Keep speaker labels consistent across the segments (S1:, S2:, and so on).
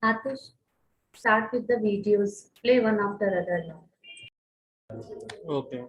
S1: Atish, start with the videos. Play one after other now.
S2: Okay.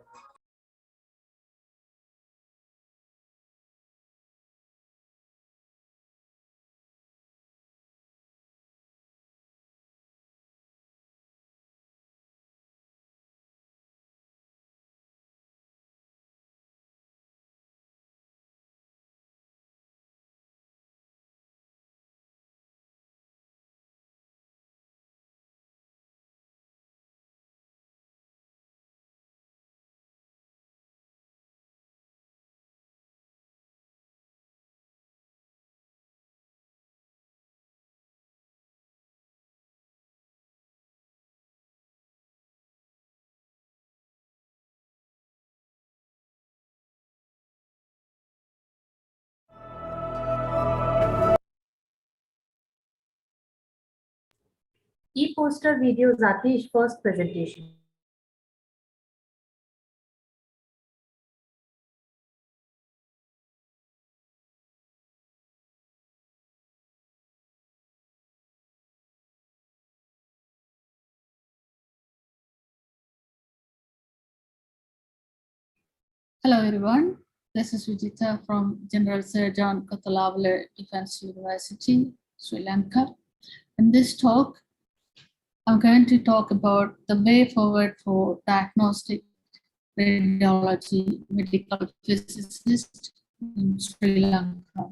S1: E-poster videos, Atish, first presentation.
S3: Hello everyone, this is Vijita from General Sir John Kothalavala Defence University, Sri Lanka. In this talk, I'm going to talk about the way forward for diagnostic radiology medical physicist in Sri Lanka.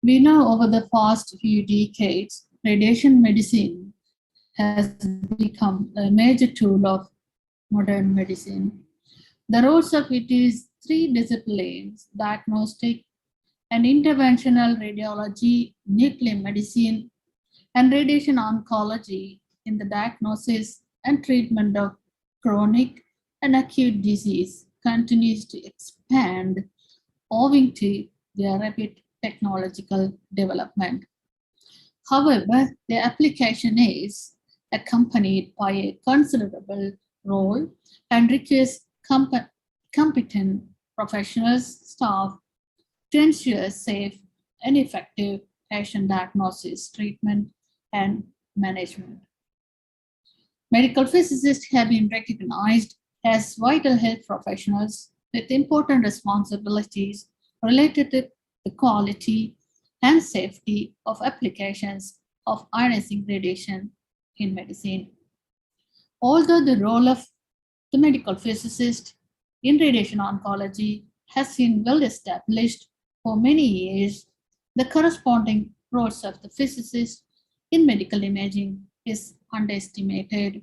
S3: We know over the past few decades, radiation medicine has become a major tool of modern medicine. The roles of it is three disciplines: diagnostic and interventional radiology, nuclear medicine, and radiation oncology in the diagnosis and treatment of chronic and acute disease continues to expand owing to their rapid technological development. However, their application is accompanied by a considerable role and requires competent professionals, staff to ensure safe and effective patient diagnosis, treatment, and management. Medical physicists have been recognized as vital health professionals with important responsibilities related to the quality and safety of applications of ionizing radiation in medicine. Although the role of the medical physicist in radiation oncology has been well established for many years, the corresponding roles of the physicist in medical imaging is underestimated,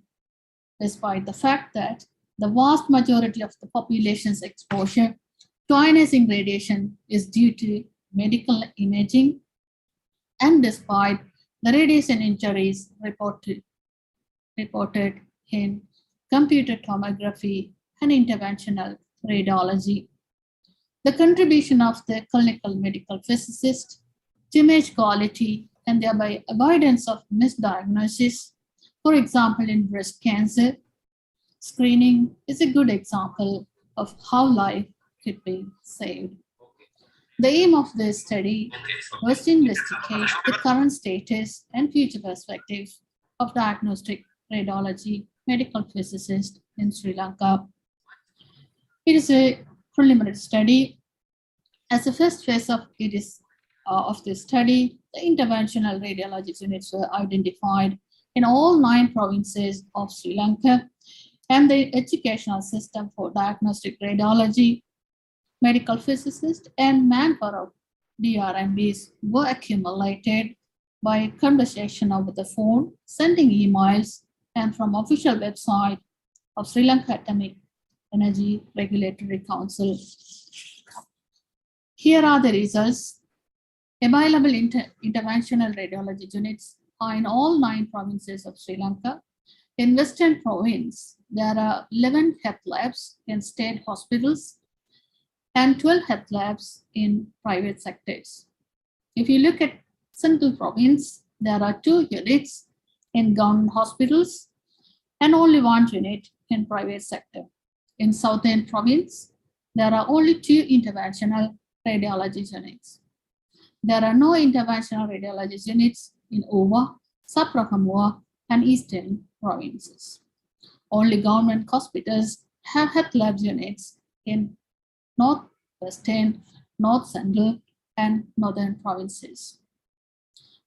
S3: despite the fact that the vast majority of the population's exposure to ionizing radiation is due to medical imaging, and despite the radiation injuries reported in computer tomography and interventional radiology. The contribution of the clinical medical physicist to image quality and thereby avoidance of misdiagnosis, for example, in breast cancer screening, is a good example of how life could be saved. The aim of this study was to investigate the current status and future perspectives of diagnostic radiology medical physicist in Sri Lanka. It is a preliminary study. As the first phase of this study, the interventional radiology units were identified in all 9 provinces of Sri Lanka, and the educational system for diagnostic radiology, medical physicists, and manpower of DRMBs were accumulated by conversation over the phone, sending emails, and from official website of Sri Lanka Atomic Energy Regulatory Council. Here are the results. Available interventional radiology units are in all 9 provinces of Sri Lanka. In Western Province, there are 11 health labs in state hospitals and 12 health labs in private sectors. If you look at Central Province, there are 2 units in government hospitals and only 1 unit in private sector. In Southern Province, there are only 2 interventional radiology units. There are no interventional radiology units in Owa, Saprakamua, and Eastern provinces. Only government hospitals have health lab units in Northwestern, North Central, and Northern provinces.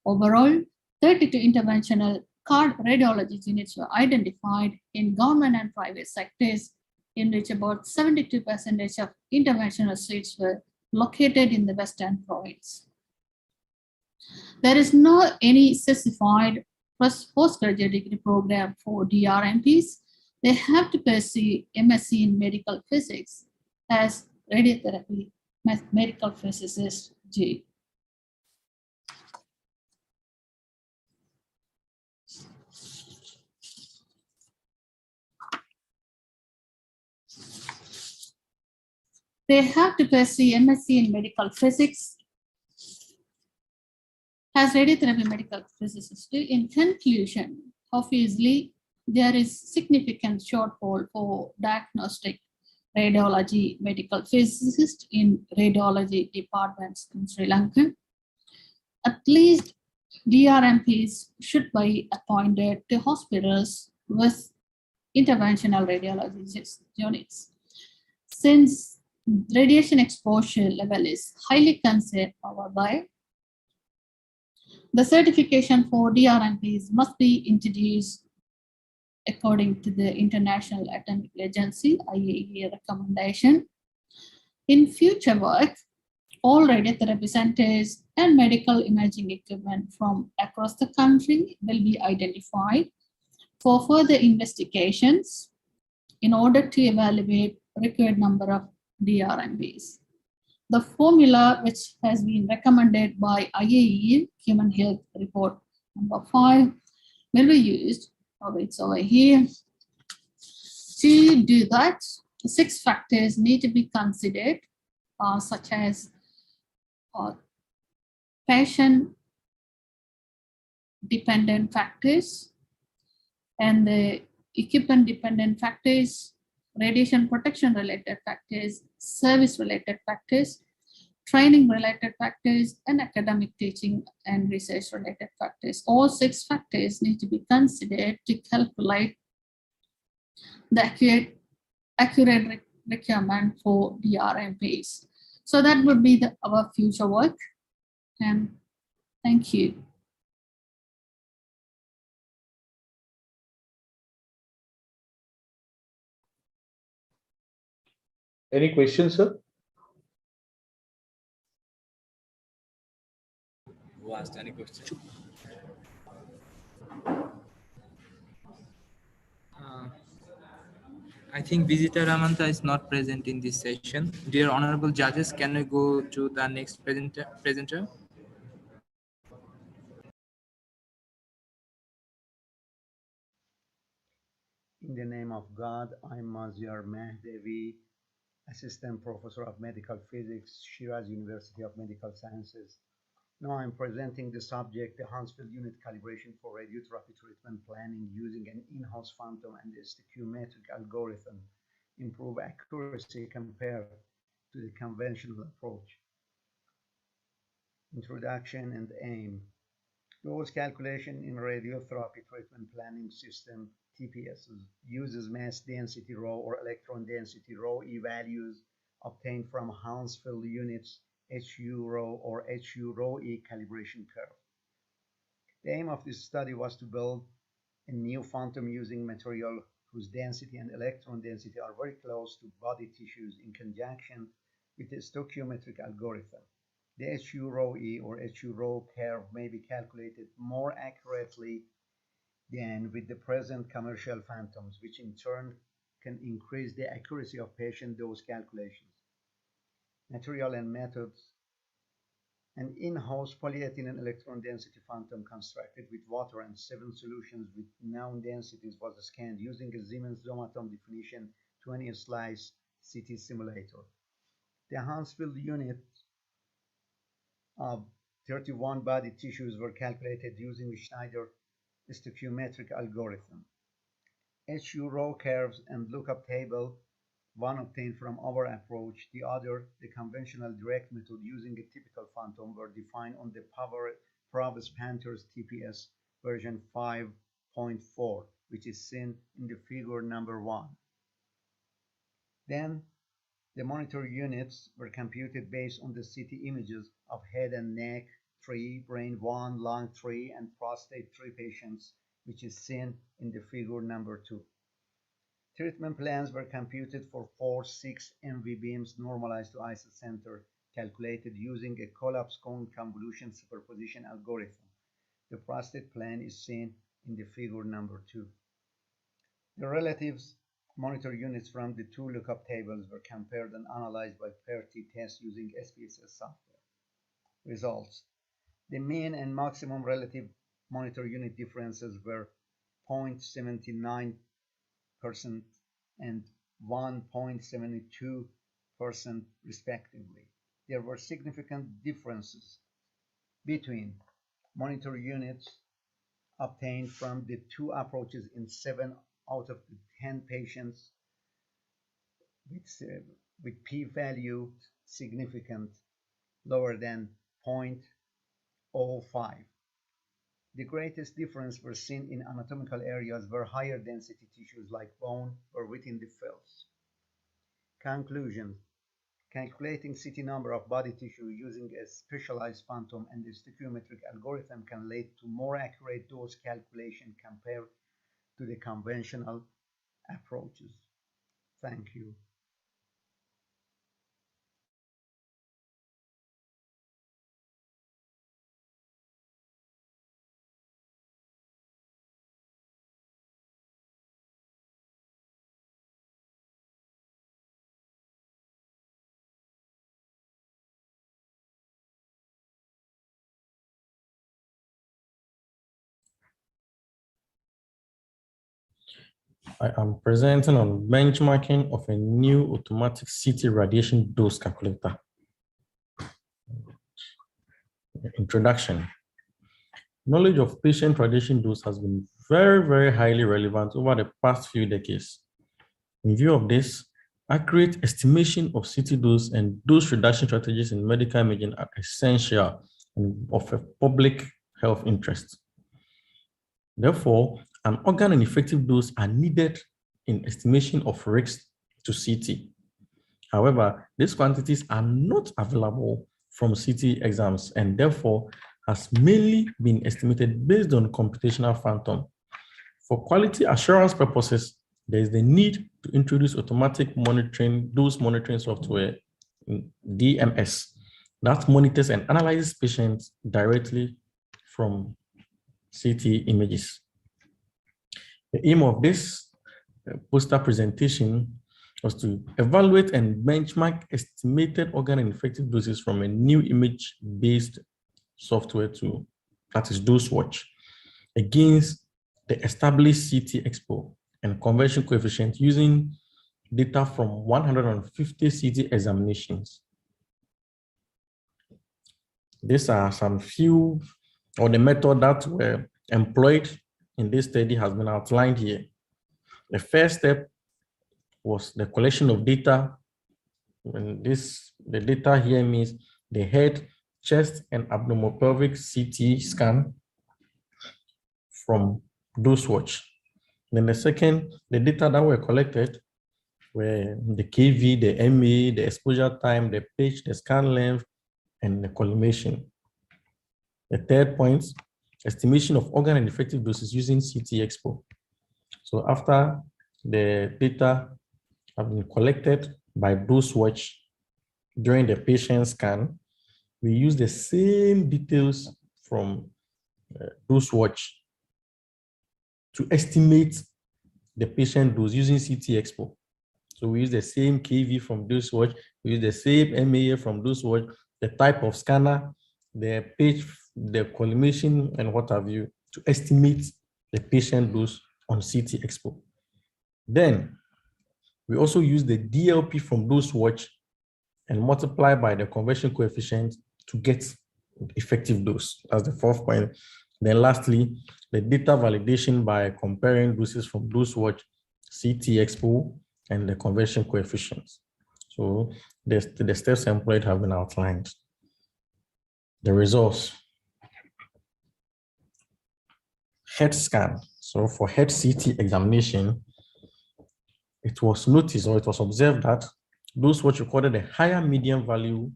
S3: Overall, 32 interventional card radiology units were identified in government and private sectors, in which about 72% of interventional suites were located in the Western province. There is no any specified postgraduate degree program for DRMPs. They have to pursue MSc in medical physics as radiotherapy medical physicists do. They have to pursue MSc in medical physics as radiotherapy medical physicists do. In conclusion, obviously, there is significant shortfall for diagnostic radiology medical physicists in radiology departments in Sri Lanka. At least DRMPs should be appointed to hospitals with interventional radiology units. Since radiation exposure level is highly concerned by, the certification for DRMPs must be introduced according to the International Atomic Agency IAEA recommendation. In future work, all radiotherapy centers and medical imaging equipment from across the country will be identified for further investigations in order to evaluate required number of DRMPs. The formula which has been recommended by IAEA Human Health Report number 5 will be used, it's over here. To do that, 6 factors need to be considered, such as patient-dependent factors and the equipment-dependent factors, radiation protection-related factors, service-related factors, training-related factors, and academic teaching and research-related factors. All 6 factors need to be considered to calculate the accurate requirement for DRMPs. So that would be our future work. And thank you.
S2: Any questions, sir?
S4: Who asked any question? I think Visitor Ramanta is not present in this session. Dear honorable judges, can we go to the next presenter?
S5: In the name of God, I'm Mazyar Mehdevi, Assistant Professor of Medical Physics, Shiraz University of Medical Sciences. Now I'm presenting the subject, the Hansfield unit calibration for radiotherapy treatment planning using an in-house phantom and stoichiometric algorithm, improve accuracy compared to the conventional approach. Introduction and aim. Dose calculation in radiotherapy treatment planning system TPS uses mass density rho or electron density rho E values obtained from Hansfield units HU rho or HU rho E calibration curve. The aim of this study was to build a new phantom using material whose density and electron density are very close to body tissues in conjunction with a stoichiometric algorithm. The HU rho E or HU rho curve may be calculated more accurately than with the present commercial phantoms, which in turn can increase the accuracy of patient dose calculations. Material and methods. An in-house polyethylene electron density phantom constructed with water and 7 solutions with known densities was scanned using a Siemens Zomatom definition 20-slice CT simulator. The Hansfield unit of 31 body tissues were calculated using the Schneider stoichiometric algorithm. HU rho curves and lookup table one obtained from our approach, the other, the conventional direct method using a typical phantom, were defined on the Parvus Panthers TPS version 5.4, which is seen in the figure number 1. Then, the monitor units were computed based on the CT images of head and neck 3, brain 1, lung 3, and prostate 3 patients, which is seen in the figure number 2. Treatment plans were computed for 4 6 MV beams normalized to isocenter, calculated using a collapse cone convolution superposition algorithm. The prostate plan is seen in the figure number 2. The relatives monitor units from the 2 lookup tables were compared and analyzed by PER-T test using SPSS software. Results: the mean and maximum relative monitor unit differences were 0.79% and 1.72% respectively. There were significant differences between monitor units obtained from the 2 approaches in 7 out of the 10 patients with p-value significant lower than 0.05. The greatest difference were seen in anatomical areas where higher density tissues like bone were within the fields. Conclusion: calculating CT number of body tissue using a specialized phantom and the stoichiometric algorithm can lead to more accurate dose calculation compared to the conventional approaches. Thank you.
S6: I am presenting on benchmarking of a new automatic CT radiation dose calculator. Introduction. Knowledge of patient radiation dose has been very, very highly relevant over the past few decades. In view of this, accurate estimation of CT dose and dose reduction strategies in medical imaging are essential and of a public health interest. Therefore, an organ and effective dose are needed in estimation of risks to CT. However, these quantities are not available from CT exams and therefore has mainly been estimated based on computational phantom. For quality assurance purposes, there is the need to introduce automatic monitoring, dose monitoring software, DMS, that monitors and analyzes patients directly from CT images. The aim of this poster presentation was to evaluate and benchmark estimated organ and effective doses from a new image-based software tool, that is DoseWatch, against the established CT Expo and conversion coefficient using data from 150 CT examinations. These are some few, or the method that were employed in this study has been outlined here. The first step was the collection of data. And the data here means the head, chest, and abdominopelvic CT scan from DoseWatch. Then the second, the data that were collected were the KV, the MA, the exposure time, the pitch, the scan length, and the collimation. The third point, estimation of organ and effective doses using CT Expo. So after the data have been collected by DoseWatch during the patient scan, we use the same details from DoseWatch to estimate the patient dose using CT Expo. So we use the same KV from DoseWatch, we use the same MAA from DoseWatch, the type of scanner, the page, the collimation, and what have you, to estimate the patient dose on CT Expo. Then we also use the DLP from DoseWatch and multiply by the conversion coefficient to get effective dose. That's the fourth point. Then lastly, the data validation by comparing doses from DoseWatch, CT Expo, and the conversion coefficients. So the steps employed have been outlined. The results. Head scan. So for head CT examination, it was noticed or it was observed that those which recorded a higher median value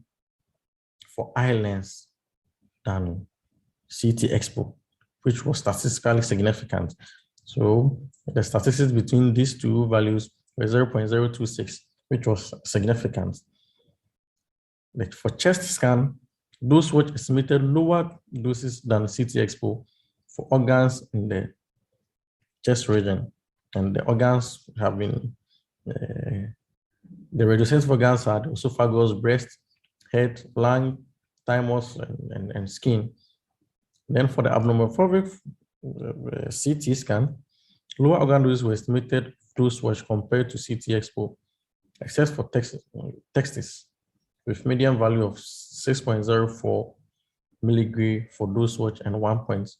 S6: for eye length than CT expo, which was statistically significant. So the statistics between these two values were 0.026, which was significant. But for chest scan, those which estimated lower doses than CT expo for organs in the chest region, and the organs have been, the radiosensitive organs are the esophagus, breast, head, lung, thymus, and skin. Then for the abnormal pelvic CT scan, lower organ doses were estimated dose was compared to CT expo, except for testis, with median value of 6.04 milligray for dose watch and 1.00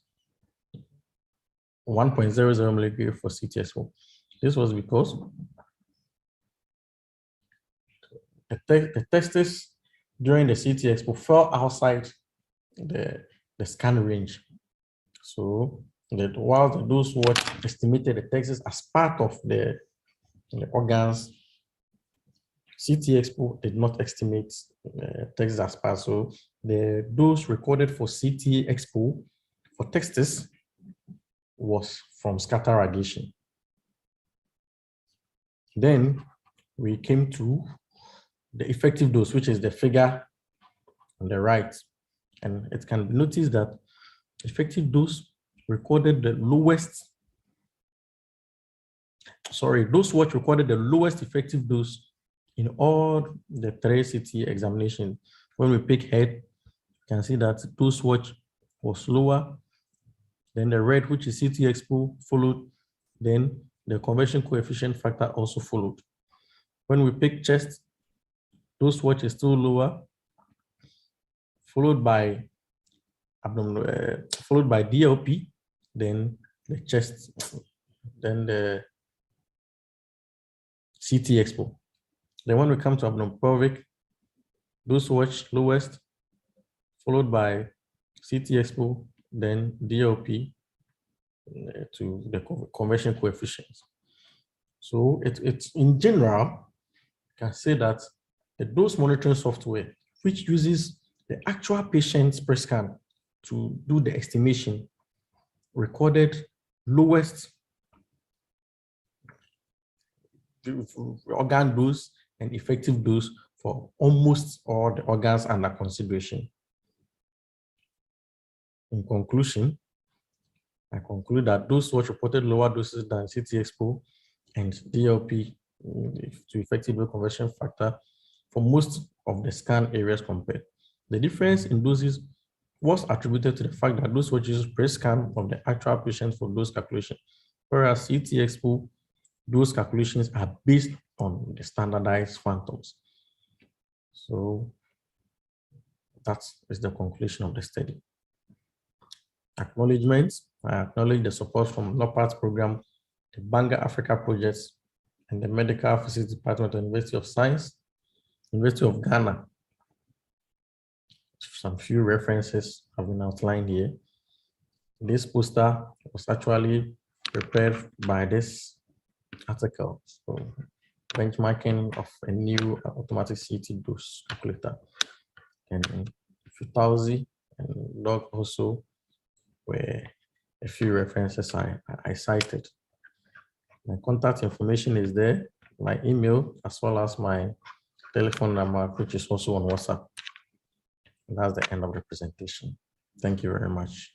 S6: milligray for CT expo. This was because the testis during the CT expo fell outside the scan range. So that while the dose watch estimated the testis as part of the organs, CT expo did not estimate testis as part. So the dose recorded for CT expo for testis was from scatter radiation. Then we came to the effective dose, which is the figure on the right. And it can be noticed that effective dose recorded the lowest, dose watch recorded the lowest effective dose in all the 3 CT examinations. When we pick head, you can see that dose watch was lower. Then the red, which is CT expo, followed. Then the conversion coefficient factor also followed. When we pick chest, dose watch is still lower, followed by DLP, then the chest, then the CT expo. Then when we come to abdominal pelvic, dose watch lowest, followed by CT expo, then DLP to the conversion coefficients. So it's in general, you can say that the dose monitoring software, which uses the actual patient's per scan to do the estimation, recorded lowest organ dose and effective dose for almost all the organs under consideration. In conclusion, I conclude that those which reported lower doses than CT expo and DLP to effective conversion factor for most of the scan areas compared. The difference in doses was attributed to the fact that those which use pre-scan of the actual patients for dose calculation, whereas CT expo, those calculations are based on the standardized phantoms. So that is the conclusion of the study. Acknowledgements. I acknowledge the support from LOPAT program, the Banga Africa projects, and the Medical Physics Department of University of Science, University of Ghana. Some few references have been outlined here. This poster was actually prepared by this article. So benchmarking of a new automatic CT dose calculator. And Futauzi and Doug also were a few references I cited. My contact information is there, my email, as well as my telephone number, which is also on WhatsApp. And that's the end of the presentation. Thank you very much.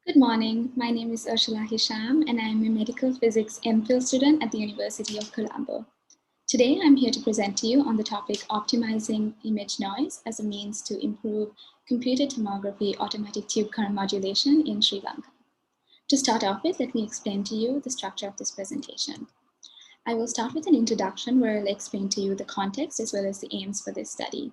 S7: Good morning. My name is Ursula Hisham, and I am a medical physics MPhil student at the University of Colombo. Today, I'm here to present to you on the topic optimizing image noise as a means to improve computed tomography automatic tube current modulation in Sri Lanka. To start off with, let me explain to you the structure of this presentation. I will start with an introduction where I'll explain to you the context as well as the aims for this study.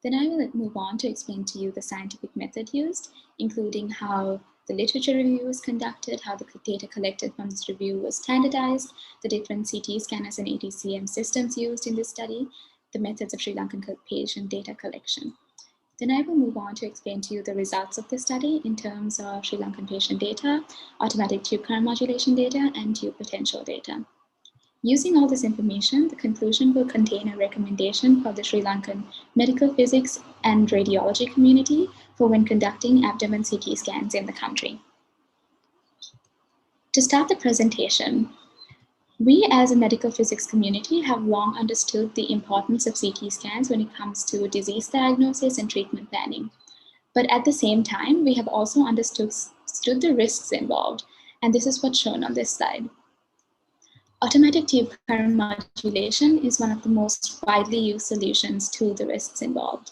S7: Then I will move on to explain to you the scientific method used, including how the literature review was conducted, how the data collected from this review was standardized, the different CT scanners and ATCM systems used in this study, the methods of Sri Lankan patient data collection. Then I will move on to explain to you the results of the study in terms of Sri Lankan patient data, automatic tube current modulation data, and tube potential data. Using all this information, the conclusion will contain a recommendation for the Sri Lankan medical physics and radiology community for when conducting abdomen CT scans in the country. To start the presentation, we as a medical physics community have long understood the importance of CT scans when it comes to disease diagnosis and treatment planning. But at the same time, we have also understood the risks involved, and this is what's shown on this slide. Automatic tube current modulation is one of the most widely used solutions to the risks involved.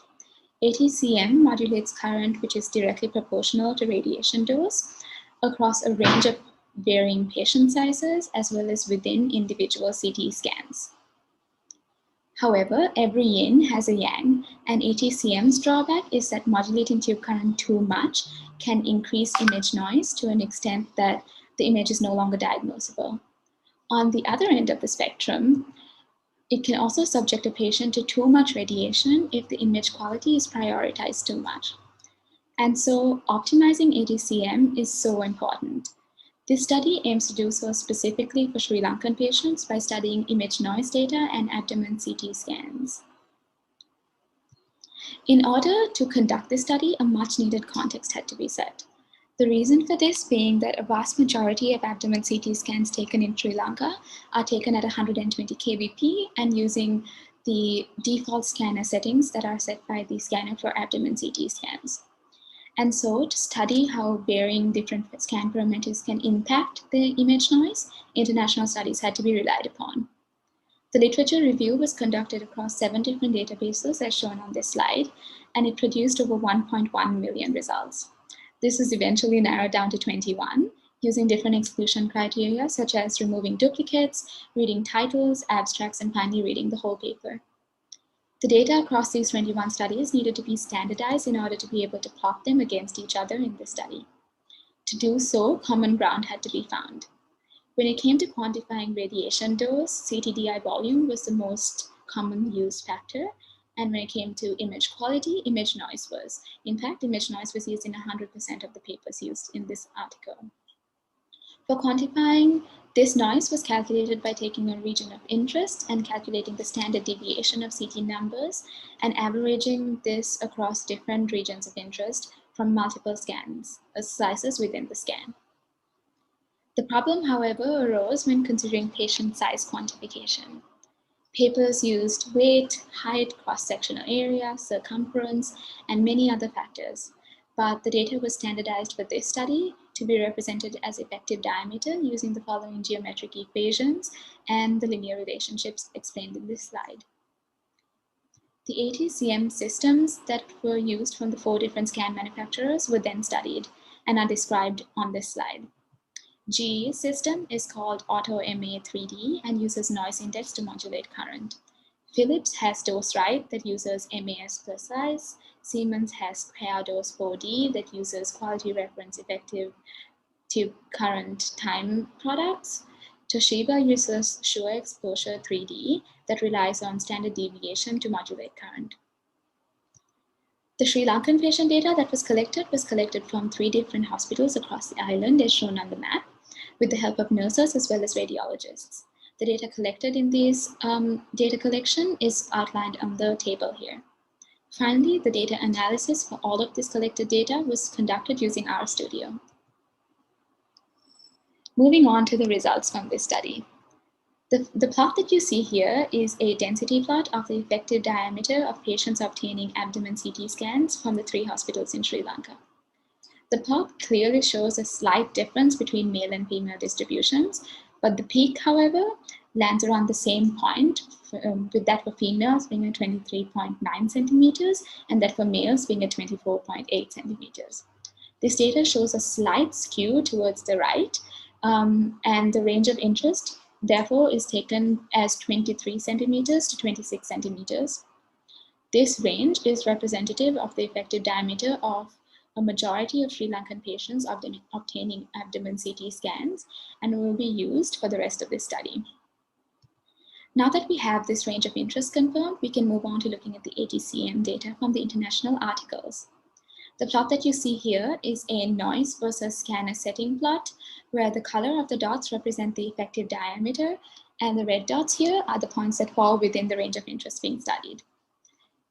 S7: ATCM modulates current which is directly proportional to radiation dose across a range of varying patient sizes as well as within individual CT scans. However, every yin has a yang, and ATCM's drawback is that modulating tube current too much can increase image noise to an extent that the image is no longer diagnosable. On the other end of the spectrum, it can also subject a patient to too much radiation if the image quality is prioritized too much. And so optimizing ATCM is so important. This study aims to do so specifically for Sri Lankan patients by studying image noise data and abdomen CT scans. In order to conduct this study, a much needed context had to be set. The reason for this being that a vast majority of abdomen CT scans taken in Sri Lanka are taken at 120 kbp and using the default scanner settings that are set by the scanner for abdomen CT scans. And so to study how varying different scan parameters can impact the image noise, international studies had to be relied upon. The literature review was conducted across 7 different databases as shown on this slide, and it produced over 1.1 million results. This was eventually narrowed down to 21 using different exclusion criteria such as removing duplicates, reading titles, abstracts, and finally reading the whole paper. The data across these 21 studies needed to be standardized in order to be able to plot them against each other in the study. To do so, common ground had to be found. When it came to quantifying radiation dose, Ctdi volume was the most common used factor. And when it came to image quality, image noise was. In fact, image noise was used in 100% of the papers used in this article. For quantifying, this noise was calculated by taking a region of interest and calculating the standard deviation of CT numbers and averaging this across different regions of interest from multiple scans, slices within the scan. The problem, however, arose when considering patient size quantification. Papers used weight, height, cross-sectional area, circumference, and many other factors. But the data was standardized for this study to be represented as effective diameter using the following geometric equations and the linear relationships explained in this slide. The ATCM systems that were used from the 4 different scan manufacturers were then studied and are described on this slide. GE's system is called AOCMP-2021 and uses noise index to modulate current. Philips has dose right that uses MAS plus size. Siemens has pair dose 4D that uses quality reference effective tube current time products. Toshiba uses Sure Exposure 3D that relies on standard deviation to modulate current. The Sri Lankan patient data that was collected from 3 different hospitals across the island as shown on the map, with the help of nurses as well as radiologists. The data collected in this data collection is outlined on the table here. Finally, the data analysis for all of this collected data was conducted using RStudio. Moving on to the results from this study. The plot that you see here is a density plot of the effective diameter of patients obtaining abdomen CT scans from the 3 hospitals in Sri Lanka. The plot clearly shows a slight difference between male and female distributions, but the peak, however, lands around the same point, with that for females being at 23.9 centimeters and that for males being at 24.8 centimeters. This data shows a slight skew towards the right, and the range of interest therefore is taken as 23 centimeters to 26 centimeters. This range is representative of the effective diameter of a majority of Sri Lankan patients obtaining abdomen CT scans and will be used for the rest of this study. Now that we have this range of interest confirmed, we can move on to looking at the ATCM data from the international articles. The plot that you see here is a noise versus scanner setting plot, where the color of the dots represent the effective diameter, and the red dots here are the points that fall within the range of interest being studied.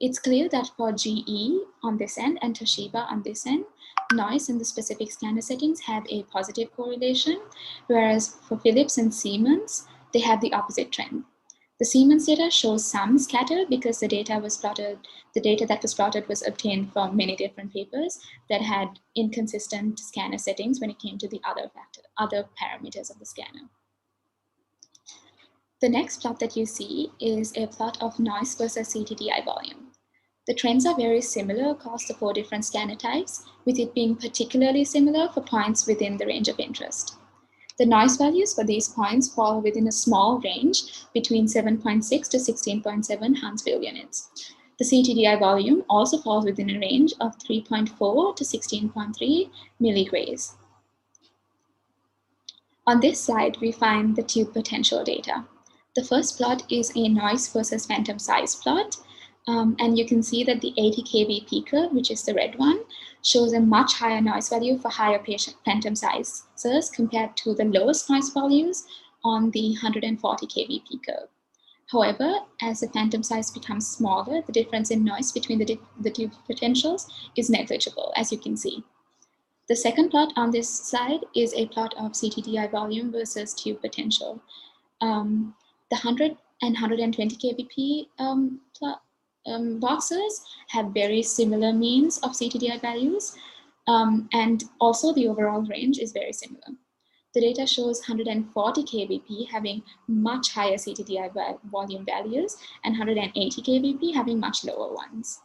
S7: It's clear that for GE on this end and Toshiba on this end, noise and the specific scanner settings have a positive correlation, whereas for Philips and Siemens, they have the opposite trend. The Siemens data shows some scatter because the data that was plotted was obtained from many different papers that had inconsistent scanner settings when it came to the other parameters of the scanner. The next plot that you see is a plot of noise versus Ctdi volume. The trends are very similar across the 4 different scanner types, with it being particularly similar for points within the range of interest. The noise values for these points fall within a small range between 7.6 to 16.7 Huntsville units. The Ctdi volume also falls within a range of 3.4 to 16.3 milligrays. On this slide, we find the tube potential data. The first plot is a noise versus phantom size plot. And you can see that the 80 kV peaker, which is the red one, shows a much higher noise value for higher patient phantom sizes compared to the lowest noise values on the 140 kV peaker. However, as the phantom size becomes smaller, the difference in noise between the tube potentials is negligible, as you can see. The second plot on this slide is a plot of Ctdi volume versus tube potential. The 100 and 120 kVp boxes have very similar means of Ctdi values, and also the overall range is very similar. The data shows 140 kVp having much higher Ctdi volume values and 180 kVp having much lower ones.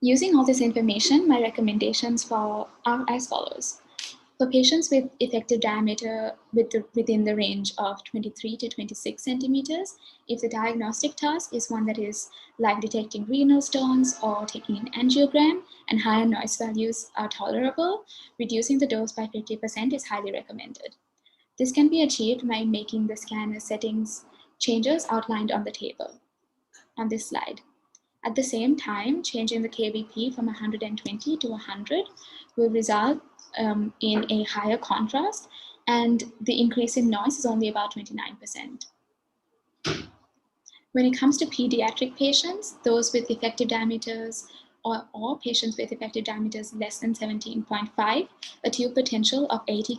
S7: Using all this information, my recommendations are as follows. For patients with effective diameter within the range of 23 to 26 centimeters, if the diagnostic task is one that is like detecting renal stones or taking an angiogram and higher noise values are tolerable, reducing the dose by 50% is highly recommended. This can be achieved by making the scanner settings changes outlined on the table on this slide. At the same time, changing the kVp from 120 to 100 will result in a higher contrast, and the increase in noise is only about 29%. When it comes to pediatric patients, those with effective diameters or patients with effective diameters less than 17.5, a tube potential of 80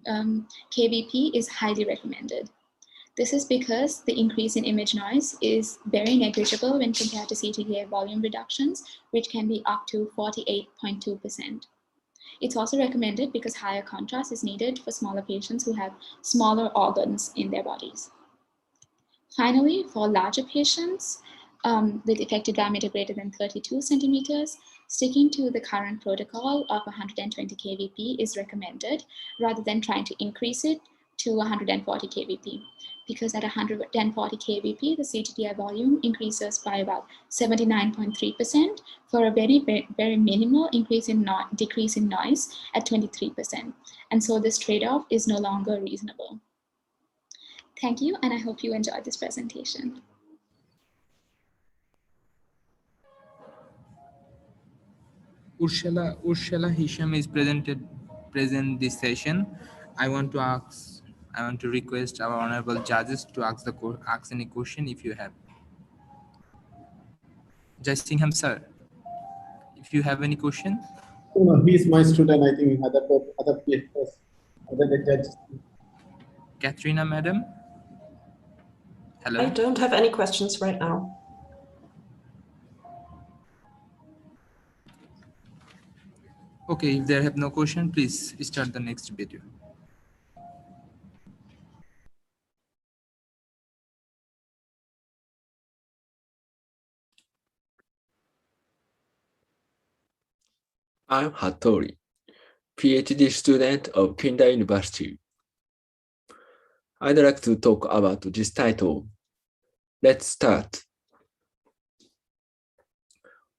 S7: kVp is highly recommended. This is because the increase in image noise is very negligible when compared to Ctdi volume reductions, which can be up to 48.2%. It's also recommended because higher contrast is needed for smaller patients who have smaller organs in their bodies. Finally, for larger patients with effective diameter greater than 32 centimeters, sticking to the current protocol of 120 kVp is recommended rather than trying to increase it to 140 kVp. Because at 140 kVp, the Ctdi volume increases by about 79.3% for a very minimal decrease in noise at 23%. And so this trade-off is no longer reasonable. Thank you, and I hope you enjoyed this presentation.
S4: Urshela Hisham is present this session. I want to request our honorable judges to ask any question if you have. Jai Singham sir, if you have any question.
S2: No, he is my student. I think other papers, other judges.
S4: Katrina madam. Hello.
S8: I don't have any questions right now.
S4: Okay, if there have no question, please start the next video.
S9: I'm Hattori, PhD student of Kindai University. I'd like to talk about this title. Let's start.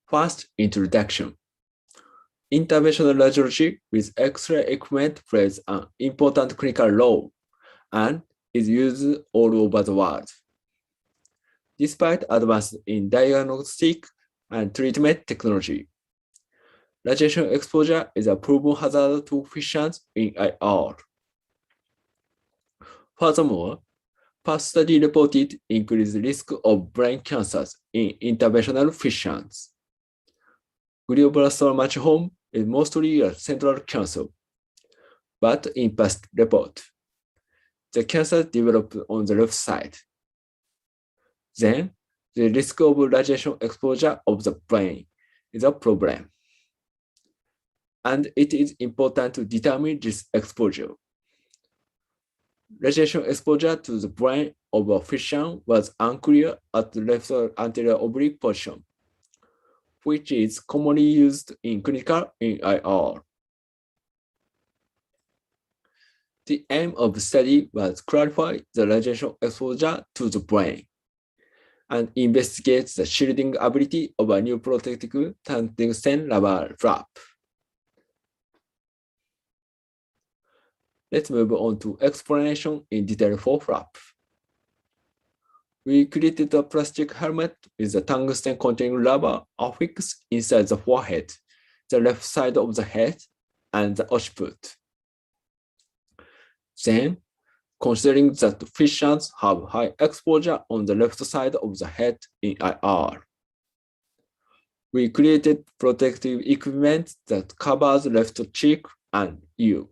S9: First, introduction. Interventional radiology with X-ray equipment plays an important clinical role and is used all over the world. Despite advances in diagnostic and treatment technology, radiation exposure is a proven hazard to patients in IR. Furthermore, past study reported increased risk of brain cancers in interventional patients. Glioblastoma multiforme is mostly a central cancer, but in past report, the cancer developed on the left side. Then, the risk of radiation exposure of the brain is a problem. And it is important to determine this exposure. Radiation exposure to the brain of a patient was unclear at the left anterior oblique position, which is commonly used in clinical in IR. The aim of the study was to clarify the radiation exposure to the brain and investigate the shielding ability of a new protective tungsten rubber flap. Let's move on to explanation in detail for flap. We created a plastic helmet with a tungsten containing rubber affixed inside the forehead, the left side of the head, and the occiput. Then, considering that patients have high exposure on the left side of the head in IR, we created protective equipment that covers left cheek and ear.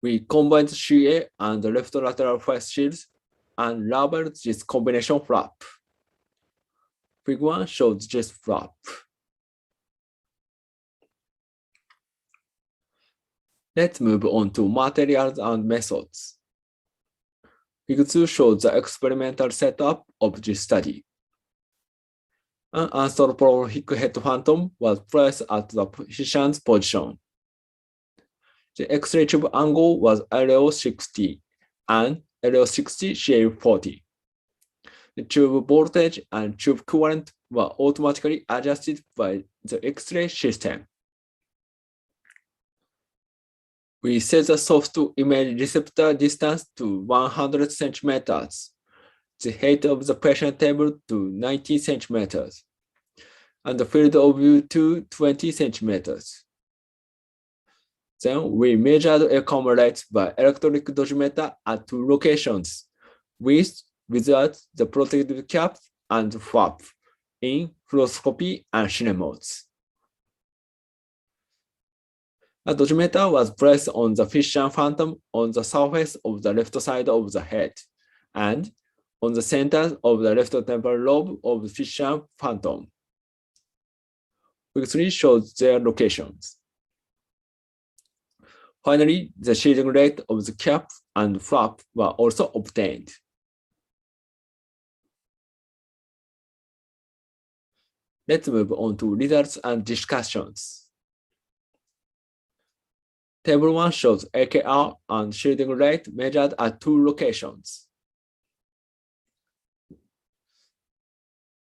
S9: We combined CA and left lateral face shields and labeled this combination flap. Figure 1 shows this flap. Let's move on to materials and methods. Figure 2 shows the experimental setup of this study. An anthropomorphic head phantom was placed at the patient's position. The X-ray tube angle was LO60 and LO60 CA40. The tube voltage and tube current were automatically adjusted by the X-ray system. We set the soft image receptor distance to 100 centimeters, the height of the patient table to 90 centimeters, and the field of view to 20 centimeters. Then we measured outcome rates by electronic dosimeter at 2 locations, with without the protective cap and flap in fluoroscopy and cinemodes. A dosimeter was placed on the patient phantom on the surface of the left side of the head and on the center of the left temporal lobe of the patient phantom. Figure 3 shows their locations. Finally, the shading rate of the cap and flap were also obtained. Let's move on to results and discussions. Table 1 shows AKR and shielding rate measured at 2 locations.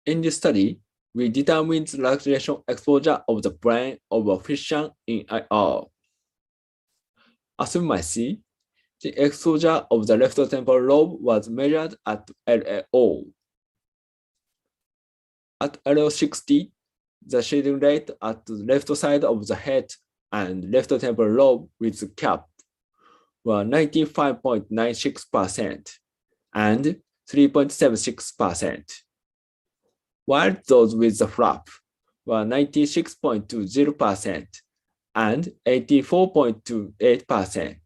S9: In this study, we determined the radiation exposure of the brain of a patient in IR. As we might see, the exposure of the left temporal lobe was measured at LAO. At LO60, the shading rate at the left side of the head and left temporal lobe with the cap were 95.96% and 3.76%, while those with the flap were 96.20% and 84.28%.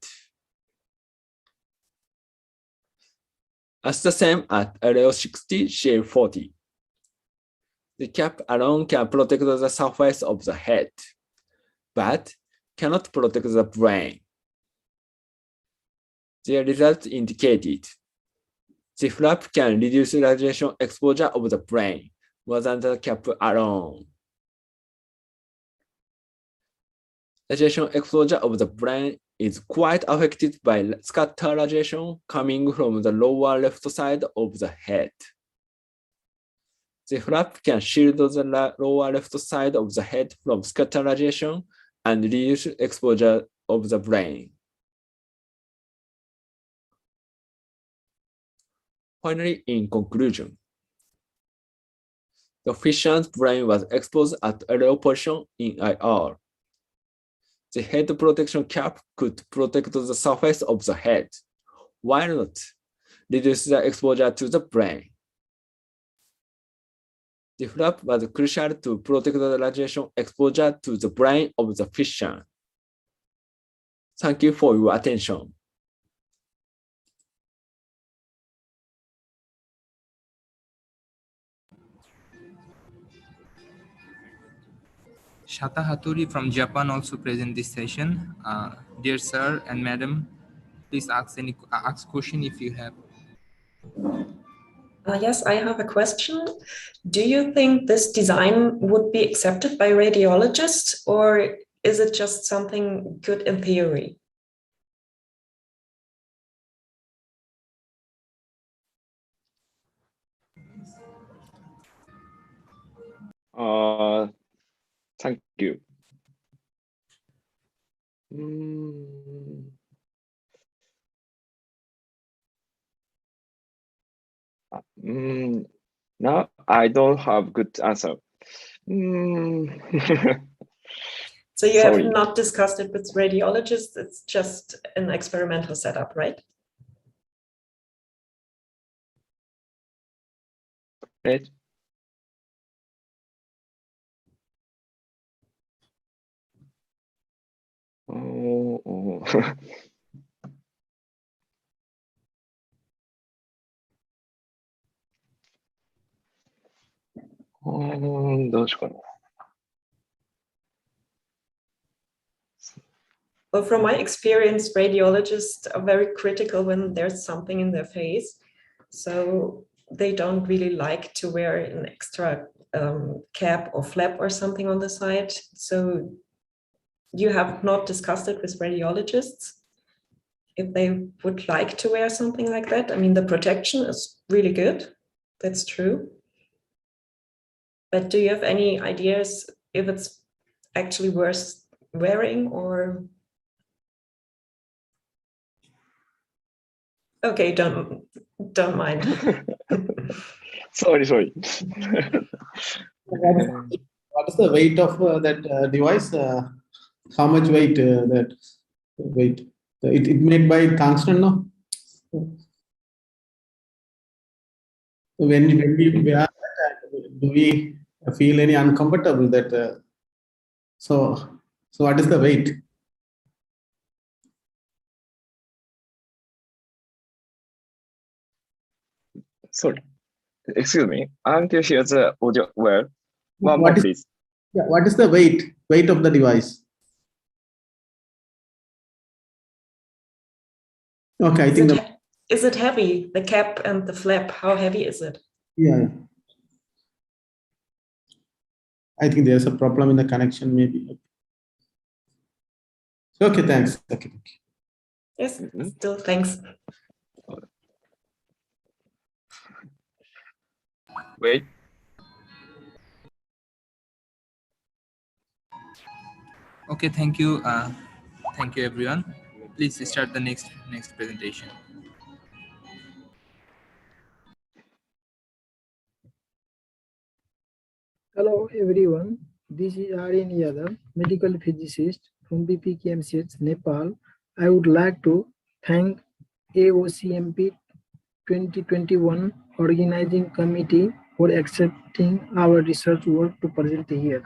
S9: As the same at LO60 CA40. The cap alone can protect the surface of the head, but cannot protect the brain. The results indicated the flap can reduce radiation exposure of the brain more than the cap alone. radiation exposure of the brain is quite affected by scatter radiation coming from the lower left side of the head. The flap can shield the lower left side of the head from scatter radiation and reduce exposure of the brain. Finally, in conclusion, the Fisher's brain was exposed at a low position in IR. The head protection cap could protect the surface of the head, while not reduce the exposure to the brain. The flap was crucial to protect the radiation exposure to the brain of the Fisher. Thank you for your attention.
S4: Shata Hattori from Japan also present this session. Dear sir and madam, please ask question if you have.
S8: Yes, I have a question. Do you think this design would be accepted by radiologists, or is it just something good in theory?
S10: Thank you. Now I don't have good answer.
S8: So you
S10: Sorry.
S8: have not discussed it with radiologists, it's just an experimental setup, right?
S10: Right. Oh. どうしようかな。
S8: Well, from my experience, radiologists are very critical when there's something in their face. So they don't really like to wear an extra cap or flap or something on the side. So you have not discussed it with radiologists if they would like to wear something like that. I mean, the protection is really good. That's true. But do you have any ideas if it's actually worth wearing or? Okay, don't mind.
S10: Sorry.
S2: What is the weight of that device? How much weight that weight? It made by tungsten, no? When we wear that, do we feel any uncomfortable that? So what is the weight?
S10: Sorry. Excuse me. I want to hear the audio well. One more,
S2: What is-
S10: please.
S2: Yeah, what is the weight of the device? Okay, I think
S8: Is it heavy, the cap and the flap? How heavy is it?
S2: yeah. I think there's a problem in the connection, maybe. Okay, thanks. Okay.
S8: Yes, still thanks.
S10: Wait.
S4: Okay, thank you. Thank you, everyone. Please start the next presentation.
S11: Hello everyone, this is Aryan Yadav, medical physicist from BPKMCH, Nepal. I would like to thank AOCMP-2021 organizing committee for accepting our research work to present here.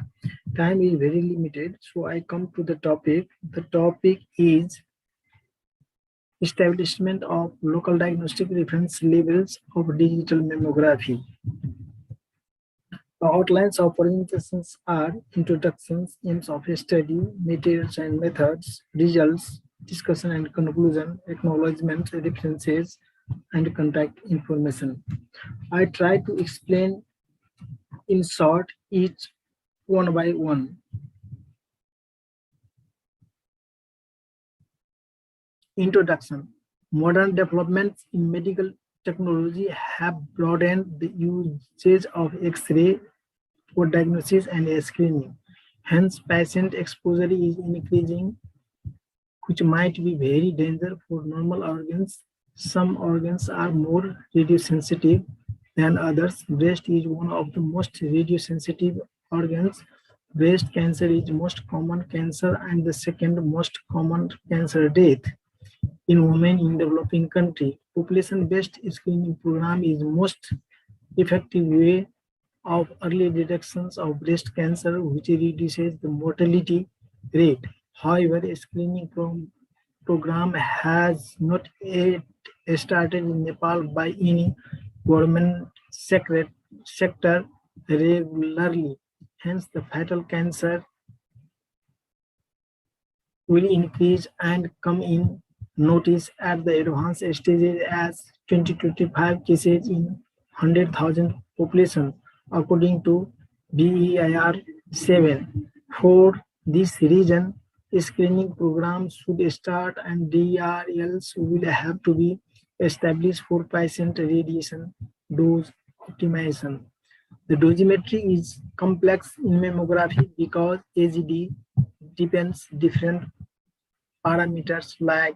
S11: Time is very limited, so I come to the topic. The topic is establishment of local diagnostic reference labels of digital mammography. The outlines of presentations are introductions, aims of a study, materials and methods, results, discussion and conclusion, acknowledgements, references, and contact information. I try to explain in short each one by one. Introduction. Modern developments in medical technology have broadened the usage of X-ray for diagnosis and screening. Hence, patient exposure is increasing, which might be very dangerous for normal organs. Some organs are more radiosensitive than others. Breast is one of the most radiosensitive organs. Breast cancer is most common cancer and the second most common cancer death in women in developing country. Population-based screening program is most effective way of early detections of breast cancer, which reduces the mortality rate. However, a screening program has not yet started in Nepal by any government sector regularly. Hence, the fatal cancer will increase and come in notice at the advanced stages as 20-25 cases in 100,000 population, according to DEIR 7. For this reason, screening programs should start and DRLs will have to be established for patient radiation dose optimization. The dosimetry is complex in mammography because AGD depends different parameters like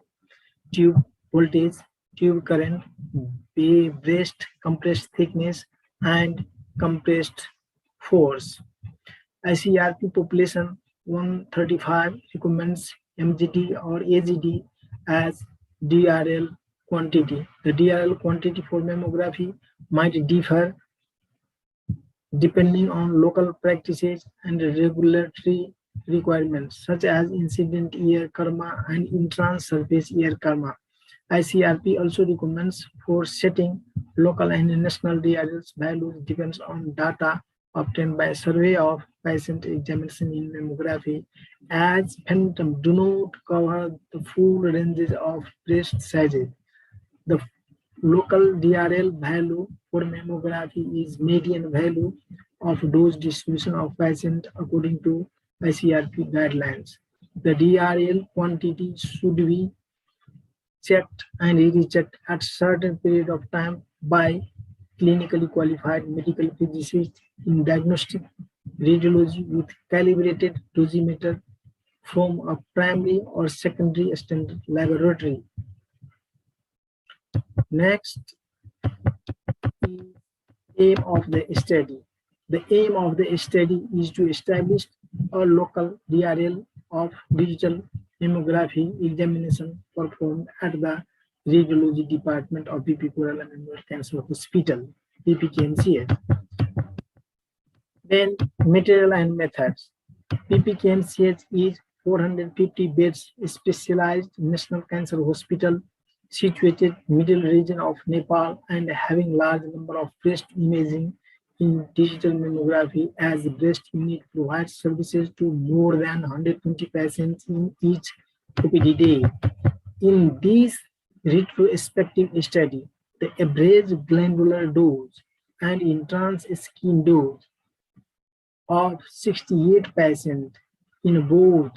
S11: tube voltage, tube current, breast compressed thickness, and compressed force. ICRP population 135 recommends MGD or AGD as DRL quantity. The DRL quantity for mammography might differ depending on local practices and regulatory requirements, such as incident ear karma and intrans surface ear karma. ICRP also recommends for setting local and national DRLs values depends on data obtained by survey of patient examination in mammography, as phantom do not cover the full ranges of breast sizes. The local DRL value for mammography is median value of dose distribution of patient according to ICRP guidelines. The DRL quantity should be checked and rechecked at certain period of time by clinically qualified medical physicists in diagnostic radiology with calibrated dosimeter from a primary or secondary standard laboratory. Next is aim of the study. The aim of the study is to establish a local DRL of digital mammography examination performed at the radiology department of BP Kerala Memorial Cancer Hospital, PPKMCH. Then material and methods. PPKMCH is 450 beds specialized national cancer hospital situated middle region of Nepal and having large number of breast imaging in digital mammography, as the breast unit provides services to more than 120 patients in each OPD day. In this retrospective study, the average glandular dose and entrance skin dose of 68 patients in both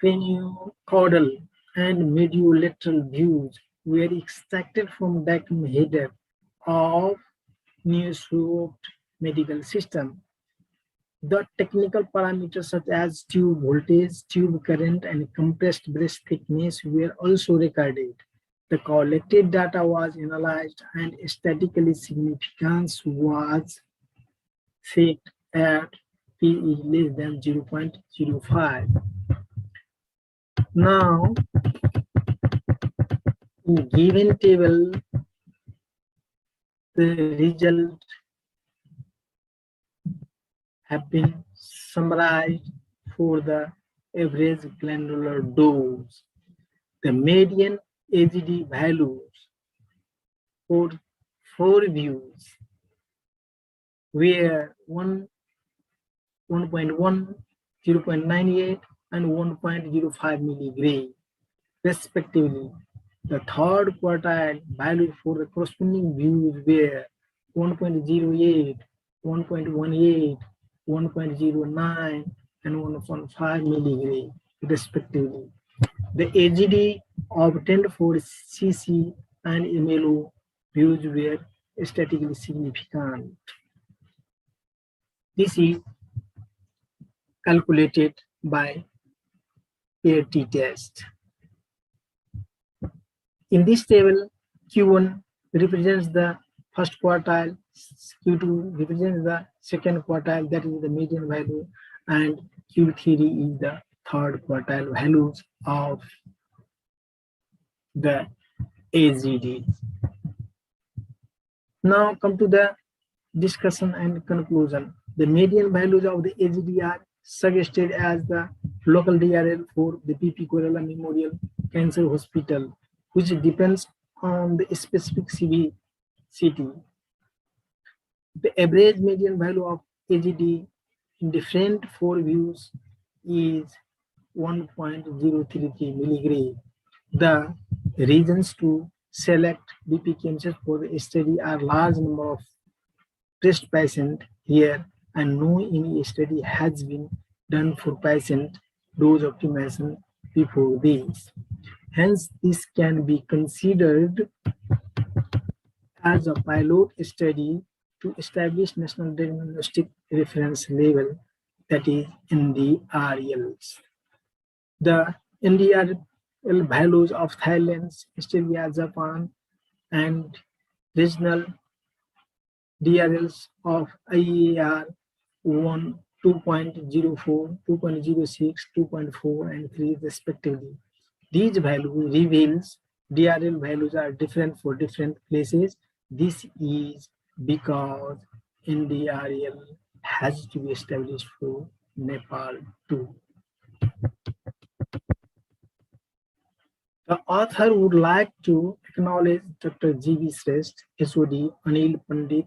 S11: craniocaudal and mediolateral views were extracted from vacuum header of neoscoped medical system. The technical parameters such as tube voltage, tube current, and compressed breast thickness were also recorded. The collected data was analyzed and statistically significance was set at P is less than 0.05. Now, in given table, the result have been summarized for the average glandular dose. The median AGD values for 4 views were 1.1, 0.98, and 1.05 milligray, respectively. The third quartile values for the corresponding views were 1.08, 1.18, 1.09, and 1.5 milligray, respectively. The AGD obtained for CC and MLO views were statistically significant. This is calculated by pair t-test. In this table, Q1 represents the first quartile, Q2 represents the second quartile, that is the median value, and Q3 is the third quartile values of the AZD. Now come to the discussion and conclusion. The median values of the AZD are suggested as the local DRL for the PP Corella Memorial Cancer Hospital, which depends on the specific city. The average median value of AZD in different four views is 1.033 milligram. The reasons to select BP cancers for the study are large number of breast patients here, and no any study has been done for patient dose optimization before this. Hence, this can be considered as a pilot study to establish national diagnostic reference level, that is NDRLs. The NDRL values of Thailand, Australia, Japan, and regional DRLs of IER 1, 2.04, 2.06, 2.4, and 3 respectively. These values reveals DRL values are different for different places. This is because NDRL has to be established for Nepal too. The author would like to acknowledge Dr. G.V. Shrestha, SOD, Anil Pandit,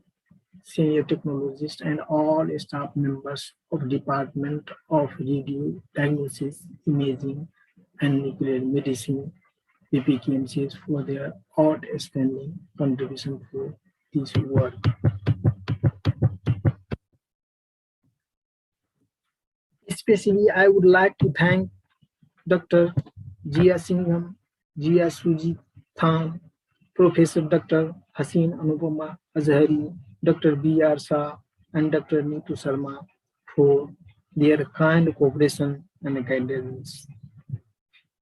S11: Senior Technologist, and all staff members of Department of Radio, Diagnosis, Imaging, and Nuclear Medicine, BPKMCs, for their outstanding contribution for this work. Especially, I would like to thank Dr. Jia Singham, Jia Sujit Than, Professor Dr. Haseen Anupama Azhari, Dr. B.R. Shah, and Dr. Neetu Sharma for their kind cooperation and guidance.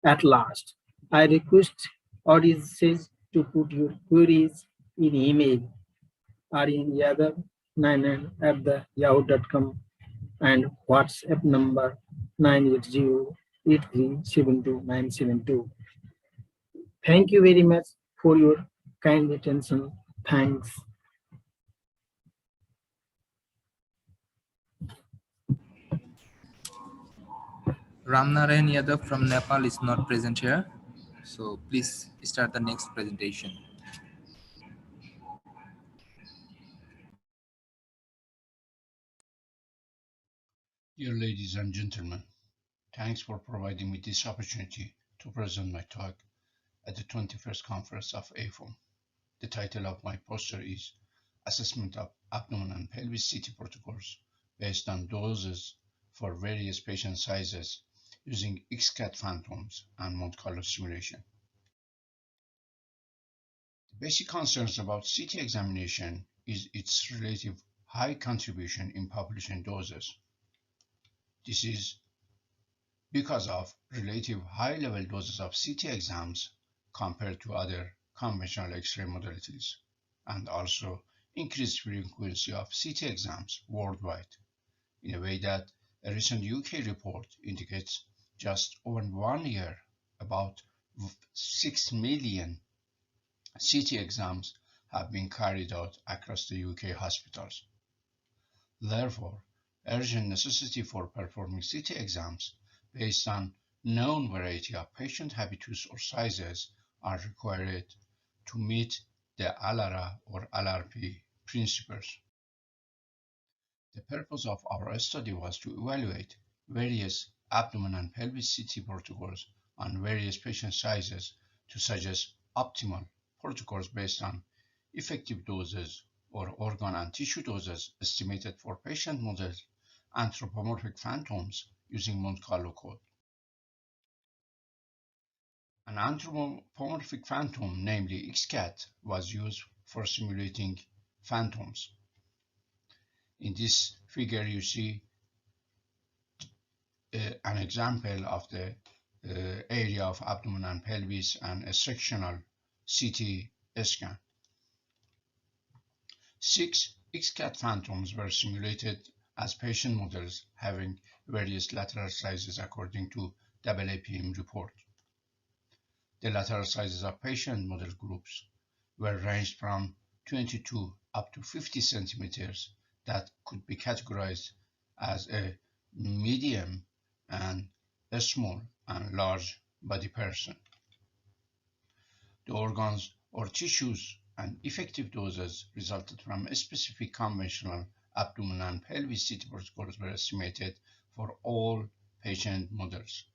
S11: At last, I request audiences to put your queries in email aryanyadav99@yahoo.com and WhatsApp number 980-8372-972. Thank you very much for your kind attention. Thanks.
S4: Ramnarayan Yadav from Nepal is not present here. So please start the next presentation.
S12: Dear ladies and gentlemen, thanks for providing me this opportunity to present my talk at the 21st conference of AFOM. The title of my poster is Assessment of Abdomen and Pelvis CT Protocols based on doses for various patient sizes using XCAT phantoms and Monte Carlo simulation. The basic concerns about CT examination is its relative high contribution in population doses. This is because of relative high-level doses of CT exams compared to other conventional X-ray modalities, and also increased frequency of CT exams worldwide, in a way that a recent UK report indicates just over 1 year, about 6 million CT exams have been carried out across the UK hospitals. Therefore, urgent necessity for performing CT exams based on known variety of patient habitus or sizes are required to meet the ALARA or LRP principles. The purpose of our study was to evaluate various abdomen and pelvis CT protocols on various patient sizes to suggest optimal protocols based on effective doses or organ and tissue doses estimated for patient model anthropomorphic phantoms using Monte Carlo code. An anthropomorphic phantom, namely XCAT, was used for simulating phantoms. In this figure, you see an example of the area of abdomen and pelvis and a sectional CT scan. 6 XCAT phantoms were simulated as patient models having various lateral sizes according to AAPM report. The lateral sizes of patient model groups were ranged from 22 up to 50 centimeters that could be categorized as a medium and a small and large body person. The organs or tissues and effective doses resulted from specific conventional abdomen and pelvis CT protocols were estimated for all patient models.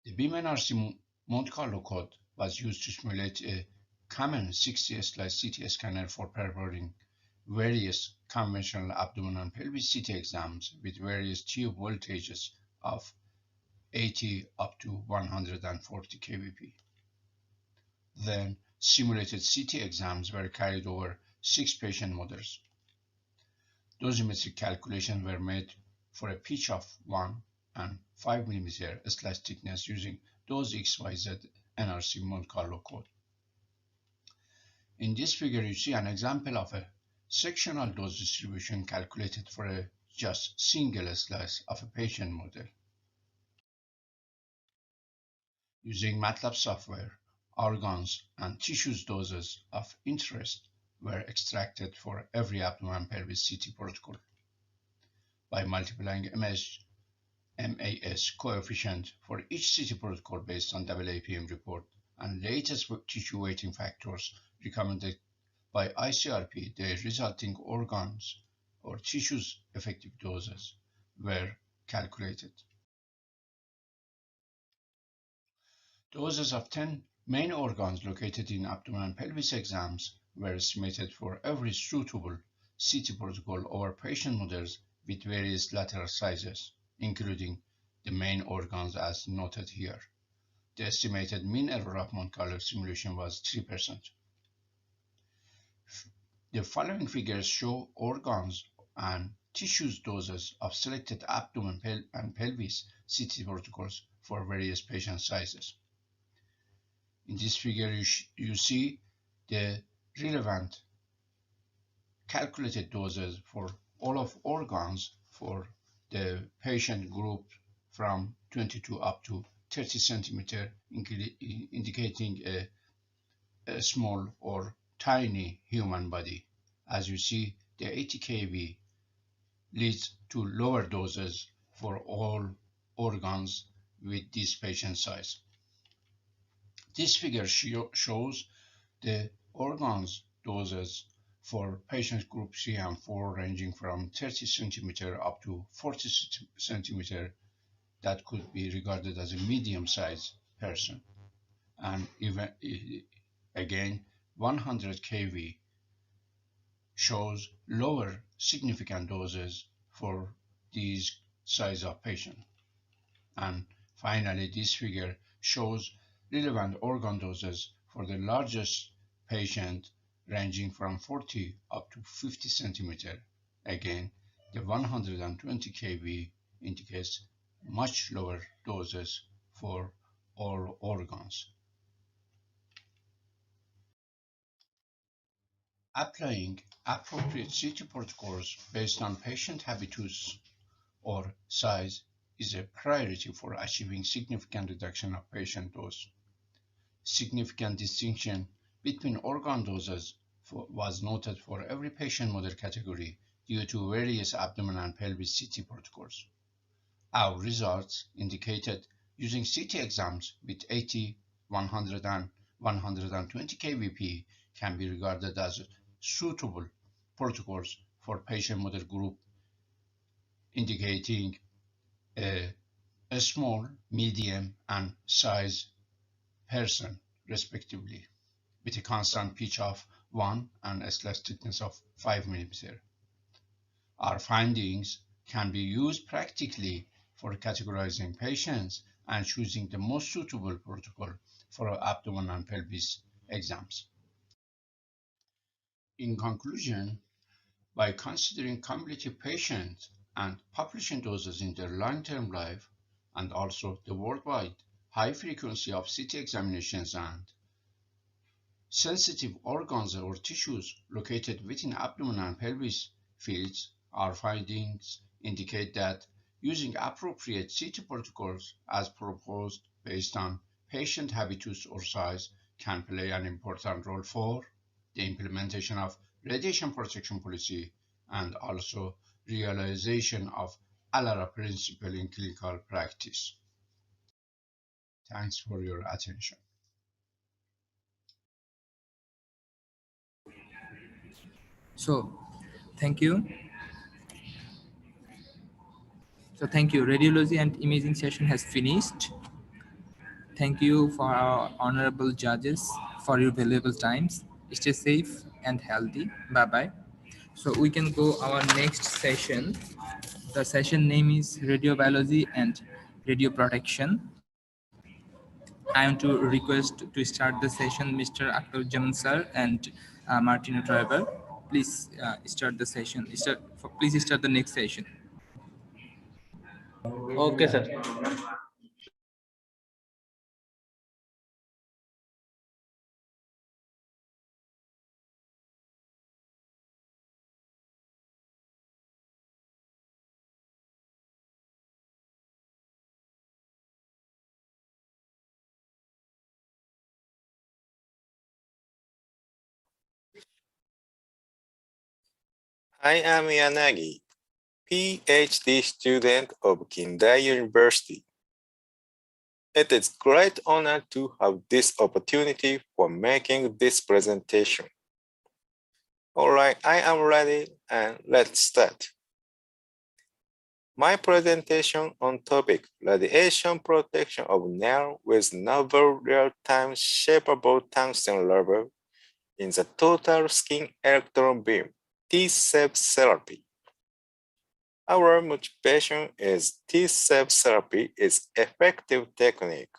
S12: The BIM-NRC Monte Carlo code was used to simulate a common 60-slice CT scanner for performing various conventional abdomen and pelvis CT exams with various tube voltages of 80 up to 140 kVp. Then simulated CT exams were carried over 6 patient models. Dosimetric calculations were made for a pitch of 1 and 5 mm slice thickness using dose XYZ NRC Monte Carlo code. In this figure, you see an example of a sectional dose distribution calculated for a just single slice of a patient model. Using MATLAB software, organs and tissues doses of interest were extracted for every abdomen and pelvis CT protocol. By multiplying MAS coefficient for each CT protocol based on AAPM report and latest tissue weighting factors recommended by ICRP, the resulting organs or tissues effective doses were calculated. Doses of 10 main organs located in abdomen and pelvis exams were estimated for every suitable CT protocol over patient models with various lateral sizes, including the main organs as noted here. The estimated mean error of Monte Carlo simulation was 3%. The following figures show organs and tissues doses of selected abdomen and pelvis CT protocols for various patient sizes. In this figure, you see the relevant calculated doses for all of organs for the patient group from 22 up to 30 centimeter, indicating a small or tiny human body. As you see, the 80 kV leads to lower doses for all organs with this patient size. This figure shows the organs doses for patient group 3 and 4 ranging from 30 centimeter up to 40 centimeter that could be regarded as a medium-sized person. And even again, 100 kV shows lower significant doses for these size of patient. And finally, this figure shows relevant organ doses for the largest patient ranging from 40 up to 50 centimeter. Again, the 120 kV indicates much lower doses for all organs. Applying appropriate CT protocols based on patient habitus or size is a priority for achieving significant reduction of patient dose. Significant distinction between organ doses was noted for every patient model category due to various abdomen and pelvis CT protocols. Our results indicated using CT exams with 80, 100, and 120 kVp can be regarded as suitable protocols for patient model group, indicating a small, medium, and size person, respectively, with a constant pitch of 1 and a slice thickness of 5 mm. Our findings can be used practically for categorizing patients and choosing the most suitable protocol for abdomen and pelvis exams. In conclusion, by considering cumulative patient and population doses in their long-term life, and also the worldwide high frequency of CT examinations and sensitive organs or tissues located within abdomen and pelvis fields, our findings indicate that using appropriate CT protocols as proposed based on patient habitus or size can play an important role for the implementation of radiation protection policy and also realization of ALARA principle in clinical practice. Thanks for your attention.
S4: So, thank you. Thank you. Radiology and imaging session has finished. Thank you for our honorable judges for your valuable times. Stay safe and healthy. Bye-bye. So we can go our next session. The session name is Radiobiology and Radio Protection. I want to request to start the session Mr. Acknowledgements sir and Martino Driver. Please start the session. Please start the next session.
S13: Okay, sir.
S14: I am Yanagi, PhD student of Kindai University. It is great honor to have this opportunity for making this presentation. All right, I am ready and let's start. My presentation on topic radiation protection of nerve with novel real-time shapeable tungsten rubber in the total skin electron beam T-cell therapy. Our motivation is T-cell therapy is effective technique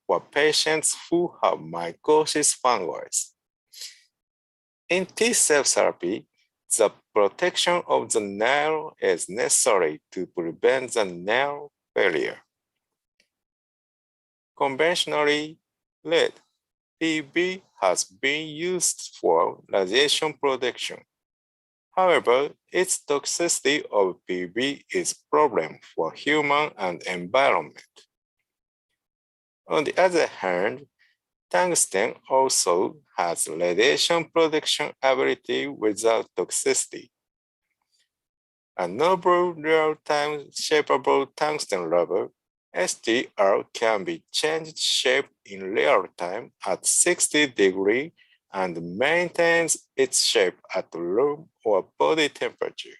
S14: for patients who have mycosis fungoides. In T-cell therapy, the protection of the nerve is necessary to prevent the nerve failure. Conventionally, lead, PB has been used for radiation protection. However, its toxicity of PB is a problem for human and environment. On the other hand, tungsten also has radiation protection ability without toxicity. A novel real-time shapeable tungsten rubber, STR, can be changed shape in real time at 60 degrees and maintains its shape at room or body temperature.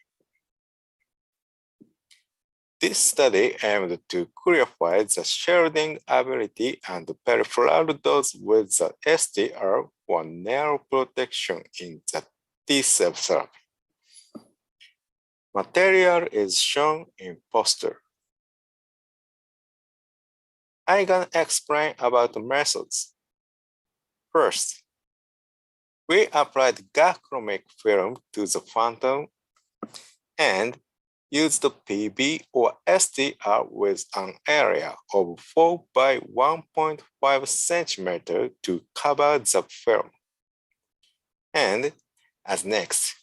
S14: This study aimed to clarify the shielding ability and peripheral dose with the STR for nerve protection in the T-cell therapy. Material is shown in poster. I can explain about the methods. First, we applied gachromic film to the phantom and used the PB or STR with an area of 4 by 1.5 centimeter to cover the film. And as next,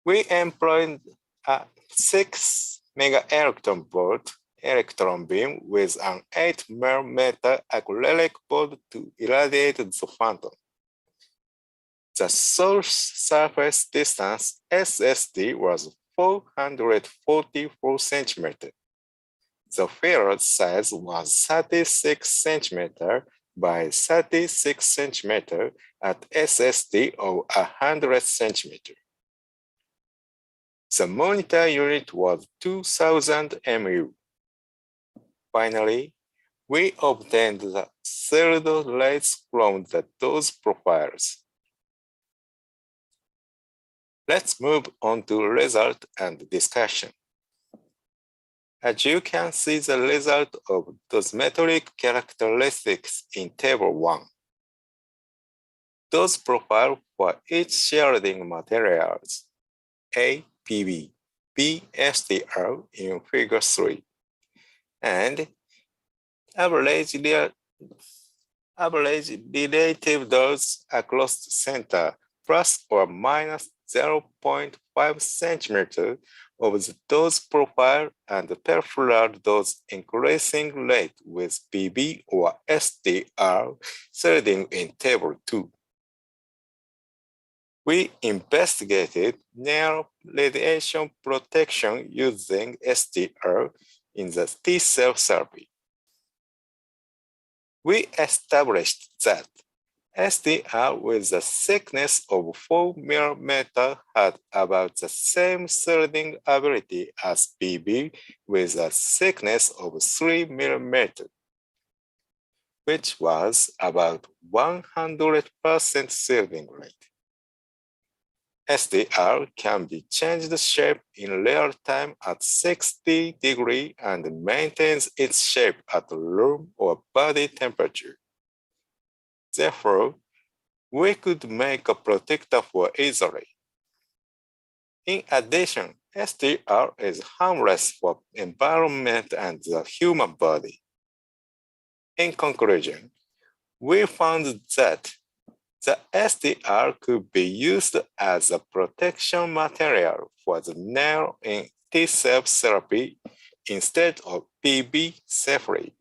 S14: we employed a 6 megaelectron-volt electron beam with an 8 mm acrylic board to irradiate the phantom. The source surface distance SSD was 444 centimeters. The field size was 36 centimeters by 36 centimeters at SSD of 100 centimeters. The monitor unit was 2000 MU. Finally, we obtained the pseudo rates from the dose profiles. Let's move on to result and discussion. As you can see the result of those metric characteristics in Table 1. Those profiles for each shielding materials, A, PB, B, SDR in Figure 3, and average relative dose across the center plus or minus 0.5 centimeter of the dose profile and the peripheral dose increasing rate with PB or SDR shielding in Table 2. We investigated near radiation protection using SDR in the T-cell survey. We established that SDR with a thickness of 4 mm had about the same shielding ability as PB with a thickness of 3 mm, which was about 100% shielding rate. SDR can be changed shape in real time at 60 degrees and maintains its shape at room or body temperature. Therefore, we could make a protector for easily. In addition, SDR is harmless for environment and the human body. In conclusion, we found that the SDR could be used as a protection material for the nail in T-cell therapy instead of PB safely.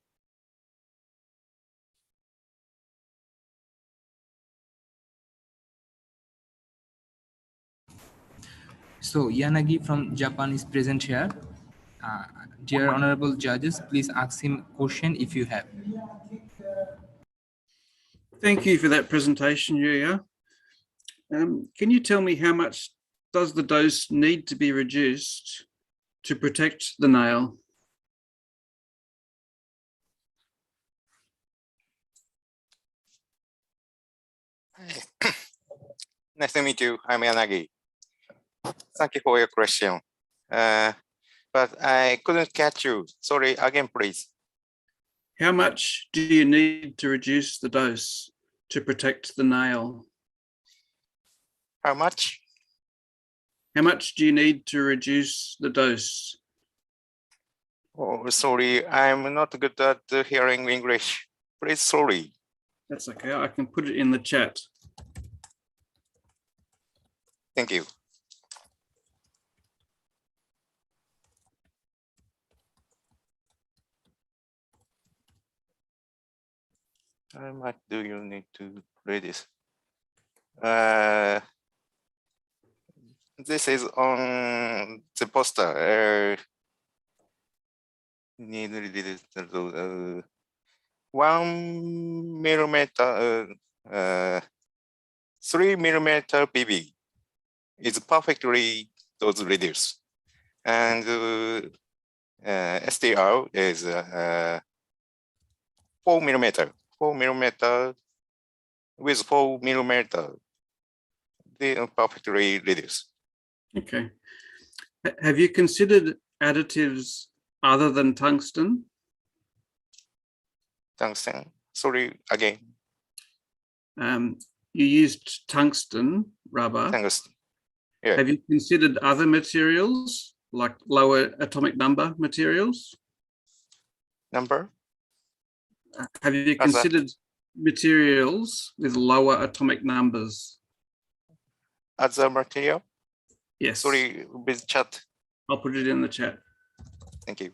S4: So Yanagi from Japan is present here. Dear honorable judges, please ask him question if you have.
S13: Thank you for that presentation, Yuya. Can you tell me how much does the dose need to be reduced to protect the nail?
S14: Nice to meet you. I'm Yanagi. Thank you for your question. But I couldn't catch you. Sorry, again, please.
S13: How much do you need to reduce the dose to protect the nail?
S14: How much?
S13: How much do you need to reduce the dose?
S14: Oh, sorry, I'm not good at hearing English. Please, sorry.
S13: That's okay, I can put it in the chat.
S14: Thank you. How much do you need to read this? This is on the poster. Need 1 millimeter, 3 millimeter PB is perfectly dose reduced, and SDR is 4 millimeter. 4 millimeter with 4 millimeter, they are perfectly reduced.
S13: Okay. Have you considered additives other than tungsten?
S14: Tungsten, sorry, again.
S13: You used tungsten rubber.
S14: Tungsten, yeah.
S13: Have you considered other materials like lower atomic number materials?
S14: Number?
S13: Have you considered materials with lower atomic numbers?
S14: Other material?
S13: Yes.
S14: Sorry, with chat.
S13: I'll put it in the chat.
S14: Thank you.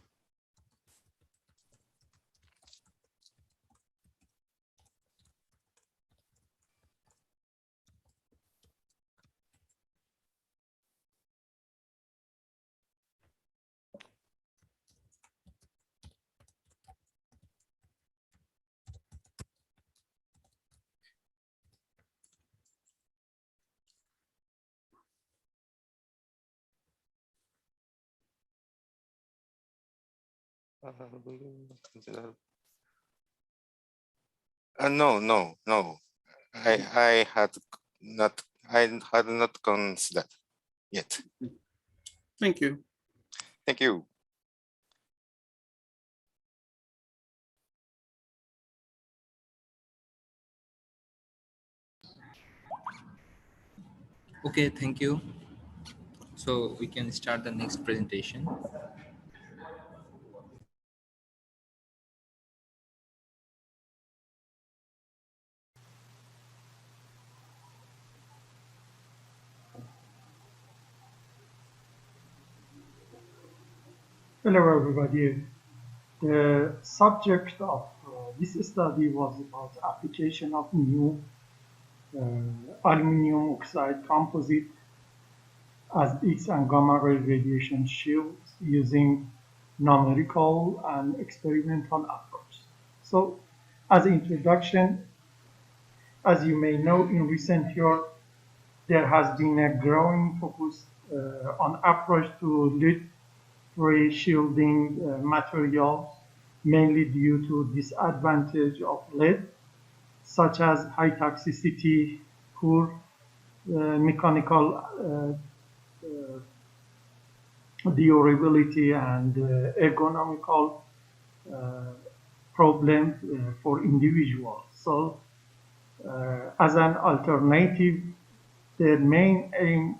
S14: No. I had not considered yet.
S13: Thank you.
S14: Thank you.
S4: Okay, thank you. So we can start the next presentation.
S15: Hello, everybody. The subject of this study was about application of new aluminum oxide composite as X and gamma ray radiation shields using numerical and experimental approach. So, as an introduction, as you may know, in recent years, there has been a growing focus on approach to lead-free shielding materials, mainly due to disadvantage of lead, such as high toxicity, poor mechanical durability, and ergonomical problems for individuals. So, as an alternative, the main aim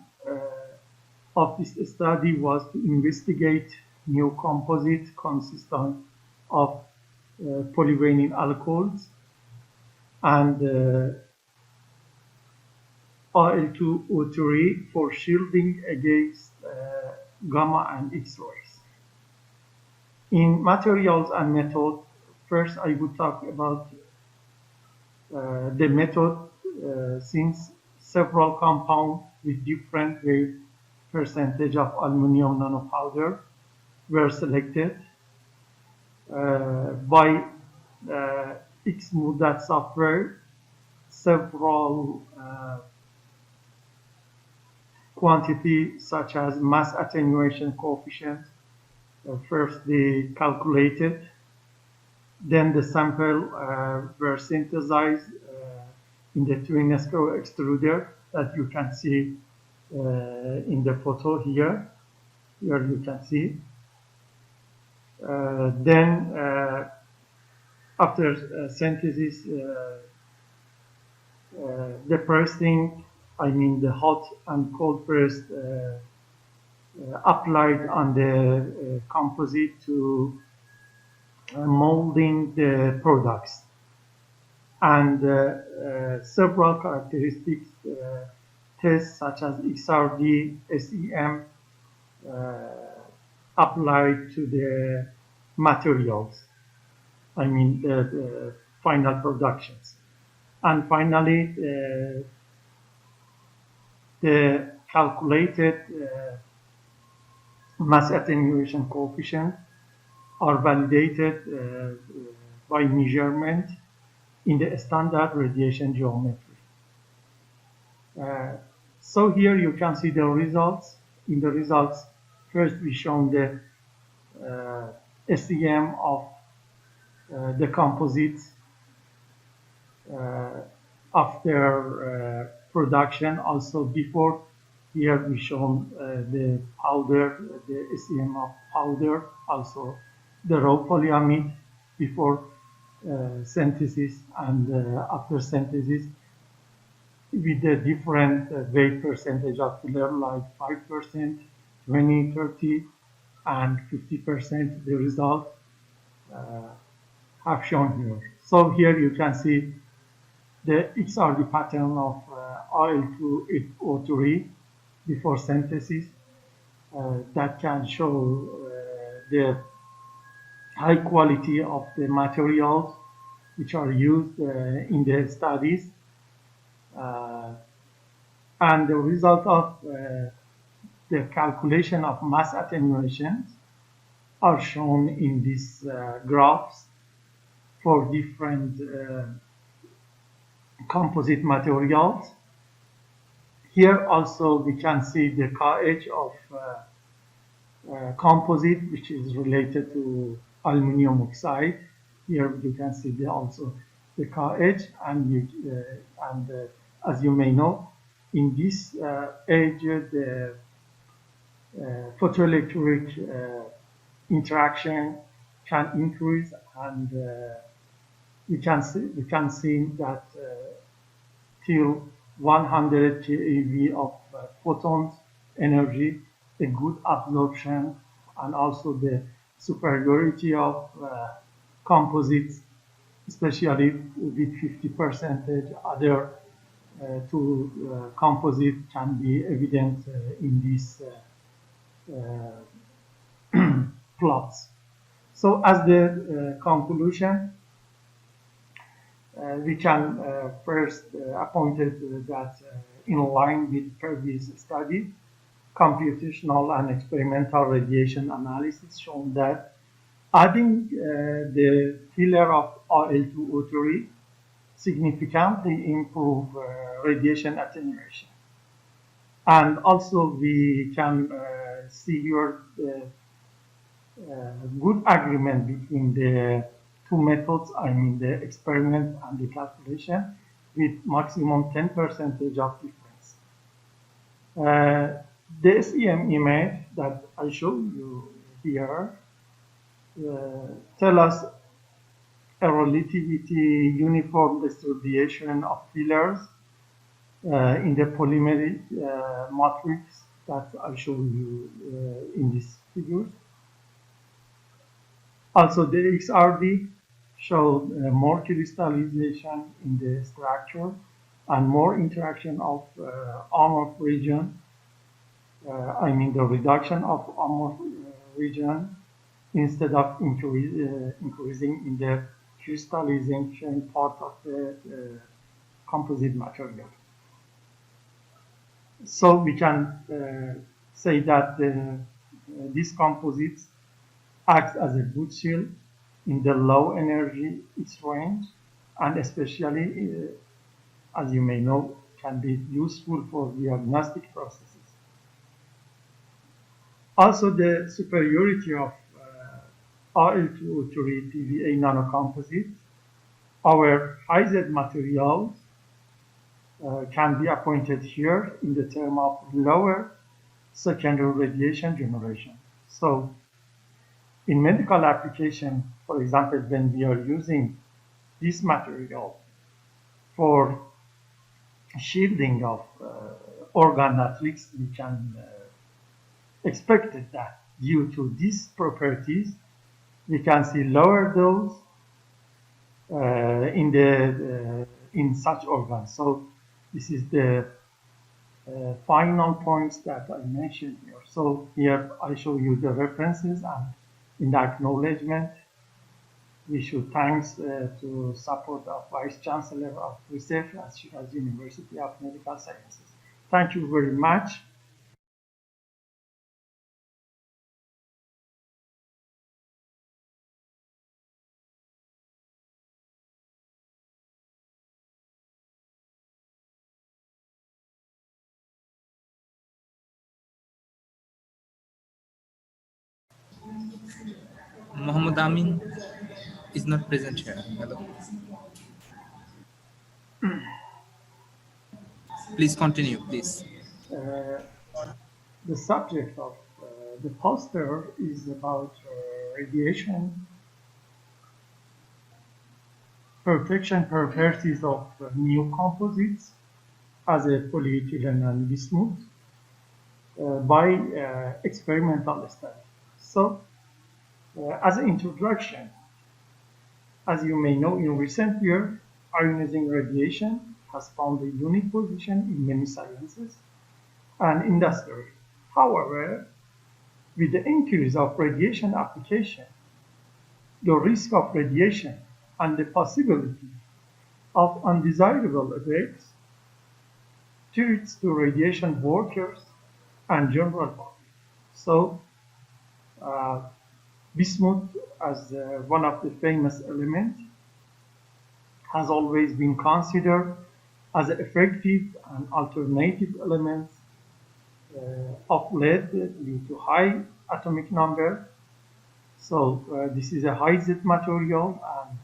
S15: of this study was to investigate new composite consistent of polyvinyl alcohols and Al2O3 for shielding against gamma and X-rays. In materials and method, first I would talk about the method since several compounds with different weight percentage of aluminum nanopowder were selected by XMU software. Several quantity such as mass attenuation coefficient first they calculated, then the sample were synthesized in the twin screw extruder that you can see in the photo here you can see. Then after synthesis, the pressing, I mean the hot and cold press applied on the composite to molding the products. And several characteristics tests such as XRD, SEM applied to the materials, I mean the final productions. And finally, the calculated mass attenuation coefficient are validated by measurement in the standard radiation geometry. So here you can see the results. In the results, first we shown the SEM of the composites after production. Also before, here we shown the powder, the SEM of powder, also the raw polyamide before synthesis and after synthesis with a different weight percentage of filler, like 5%, 20, 30, and 50%. The result have shown here. So here you can see the XRD pattern of Al2O3 before synthesis that can show the high quality of the materials which are used in the studies. And the result of the calculation of mass attenuation are shown in these graphs for different composite materials. Here also we can see the KH of composite, which is related to aluminum oxide. Here you can see also the KH, and as you may know, in this age the photoelectric interaction can increase, and we can see that till 100 keV of photons energy, a good absorption, and also the superiority of composites, especially with 50%. Other two composite can be evident in these plots. So as the conclusion, we can first appointed that in line with previous study, computational and experimental radiation analysis shown that adding the filler of Al2O3 significantly improve radiation attenuation. And also we can see here the good agreement between the two methods, I mean the experiment and the calculation, with maximum 10% of difference. The SEM image that I show you here tell us a relativity uniform distribution of fillers in the polymeric matrix that I show you in this figure. Also, the XRD showed more crystallization in the structure and more interaction of on-off region. I mean the reduction of on-off region instead of increasing in the crystallization part of the composite material. So we can say that these composites acts as a good shield in the low energy X range, and especially, as you may know, can be useful for diagnostic processes. Also, the superiority of Al2O3 PVA nanocomposites, our high-Z materials can be appointed here in the term of lower secondary radiation generation. So, in medical application, for example, when we are using this material for shielding of organ matrix, we can expect that due to these properties, we can see lower dose in such organs. So this is the final points that I mentioned here. So here I show you the references, and in the acknowledgement, we should thanks to support of Vice Chancellor of Research at Shiraz University of Medical Sciences. Thank you very much.
S4: Mohammed Amin is not present here. Hello. Please continue, please.
S15: The subject of the poster is about radiation protection properties of new composites as a polyethylene and bismuth by experimental study. So, as an introduction, as you may know, in recent years, ionizing radiation has found a unique position in many sciences and industry. However, with the increase of radiation application, the risk of radiation and the possibility of undesirable effects threats to radiation workers and general public. So, bismuth, as one of the famous elements, has always been considered as an effective and alternative element of lead due to high atomic number. So this is a high-Z material and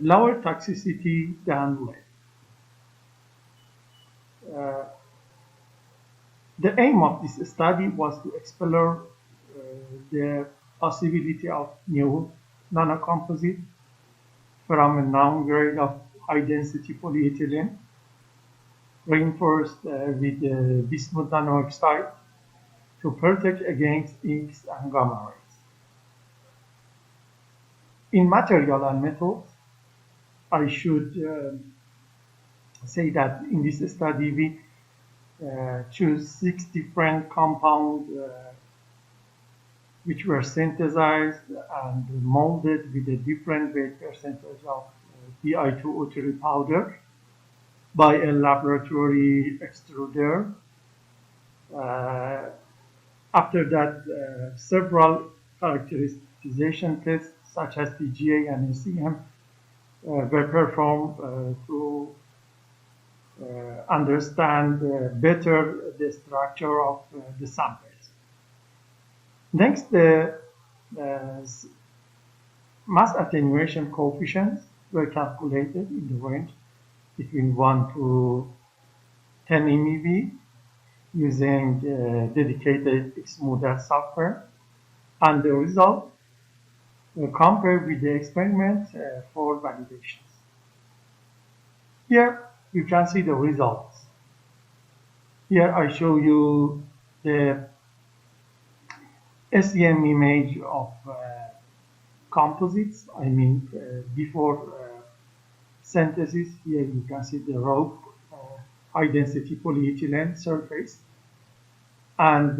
S15: lower toxicity than lead. The aim of this study was to explore the possibility of new nanocomposite from a known grade of high-density polyethylene reinforced with bismuth nanoxide to protect against X and gamma rays. In material and methods, I should say that in this study we choose 6 different compounds which were synthesized and molded with a different weight percentage of Di2O3 powder by a laboratory extruder. After that, several characterization tests such as TGA and AOCM were performed to understand better the structure of the samples. Next, the mass attenuation coefficients were calculated in the range between 1 to 10 MeV using dedicated smoother software, and the result compared with the experiment for validations. Here you can see the results. Here I show you the SEM image of composites, I mean before synthesis. Here you can see the raw high density polyethylene surface, and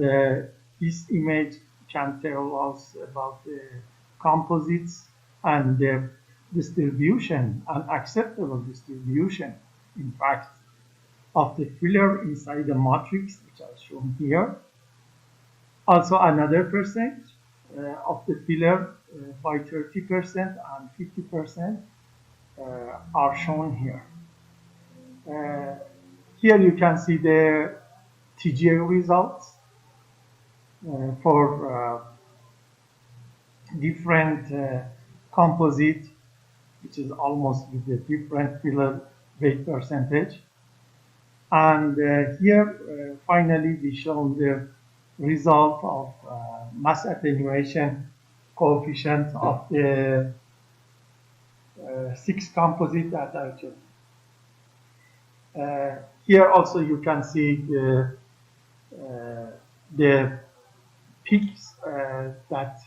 S15: this image can tell us about the composites and the distribution, and acceptable distribution, in fact, of the filler inside the matrix, which are shown here. Also, another percent of the filler by 30% and 50% are shown here. Here you can see the TGA results for different composite, which is almost with a different filler weight percentage. And here, finally, we show the result of mass attenuation coefficient of the 6 composite that I chose. Here also you can see the peaks that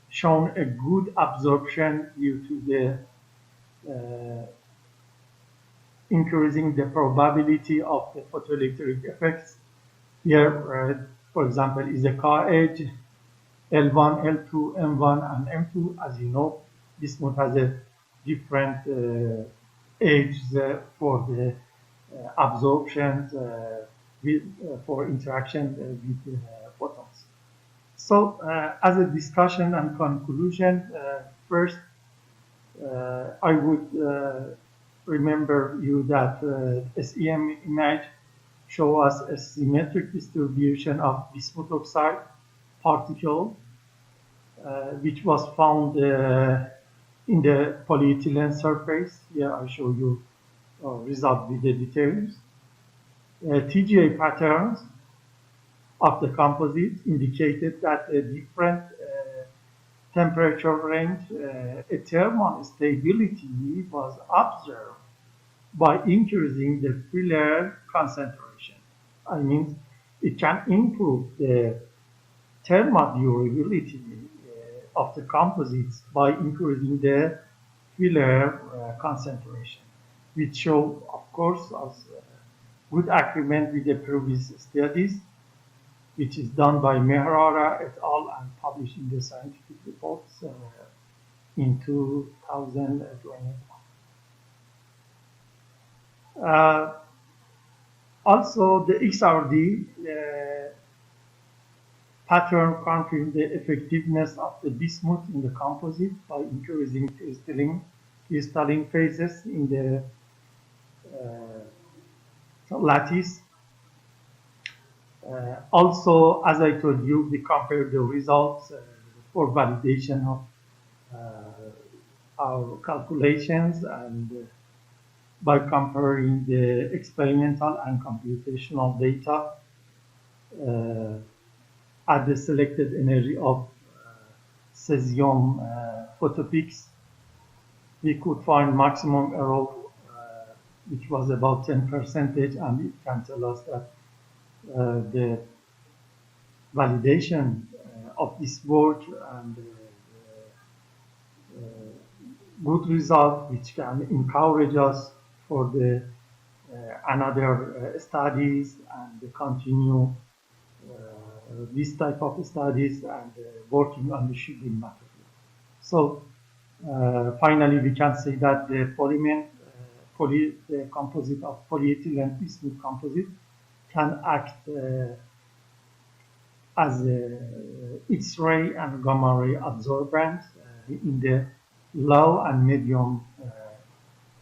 S15: shown a good absorption due to the increasing the probability of the photoelectric effects. Here, for example, is a car edge, L1, L2, M1, and M2. As you know, bismuth has a different edges for the absorption for interaction with photons. So, as a discussion and conclusion, first, I would remember you that SEM image show us a symmetric distribution of bismuth oxide particle, which was found in the polyethylene surface. Here I show you result with the details. TGA patterns of the composite indicated that a different temperature range, a thermal stability was observed by increasing the filler concentration. I mean, it can improve the thermal durability of the composites by increasing the filler concentration, which show, of course, as good agreement with the previous studies, which is done by Mehrara et al. And published in the scientific reports in 2021. Also, the XRD pattern confirms the effectiveness of the bismuth in the composite by increasing crystalline phases in the lattice. Also, as I told you, we compared the results for validation of our calculations, and by comparing the experimental and computational data at the selected energy of cesium photopeaks, we could find maximum error which was about 10%, and it can tell us that the validation of this work and good result, which can encourage us for the another studies and continue this type of studies and working on the shielding material. So finally, we can say that the the composite of polyethylene bismuth composite can act as X-ray and gamma ray absorbent in the low and medium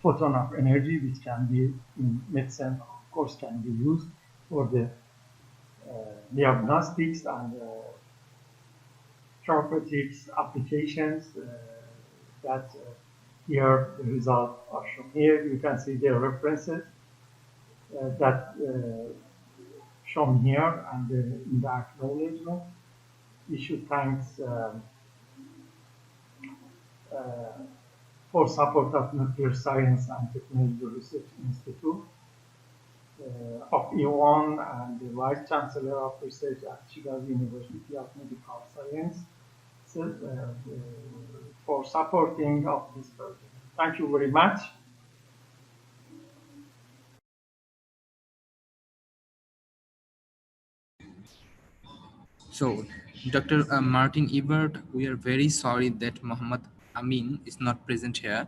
S15: photon of energy, which can be in medicine, of course, can be used for the diagnostics and therapeutics applications that here the results are shown here. You can see the references that shown here and in the acknowledgement. Issue thanks for support of Nuclear Science and Technology Research Institute of Iran and the Vice Chancellor of Research at Chicago University of Medical Science for supporting of this project. Thank you very much.
S4: So, Dr. Martin Ebert, we are very sorry that Muhammad Amin is not present here.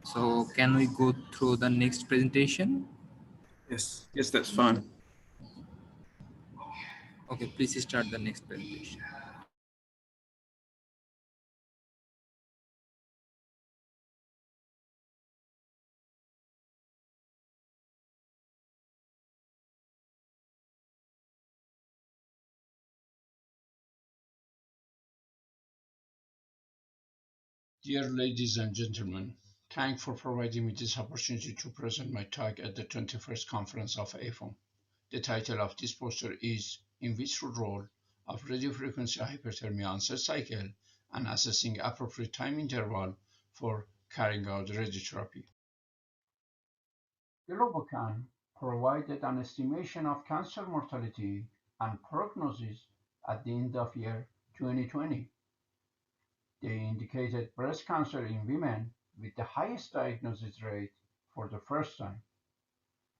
S4: So, can we go through the next presentation?
S13: Yes, that's fine.
S4: Okay, please start the next presentation.
S12: Dear ladies and gentlemen, thanks for providing me this opportunity to present my talk at the 21st Conference of AFOM. The title of this poster is In Vitro Role of Radiofrequency Hyperthermia on Cell Cycle and Assessing Appropriate Time Interval for Carrying Out Radiotherapy. The RoboCan provided an estimation of cancer mortality and prognosis at the end of year 2020. They indicated breast cancer in women with the highest diagnosis rate for the first time.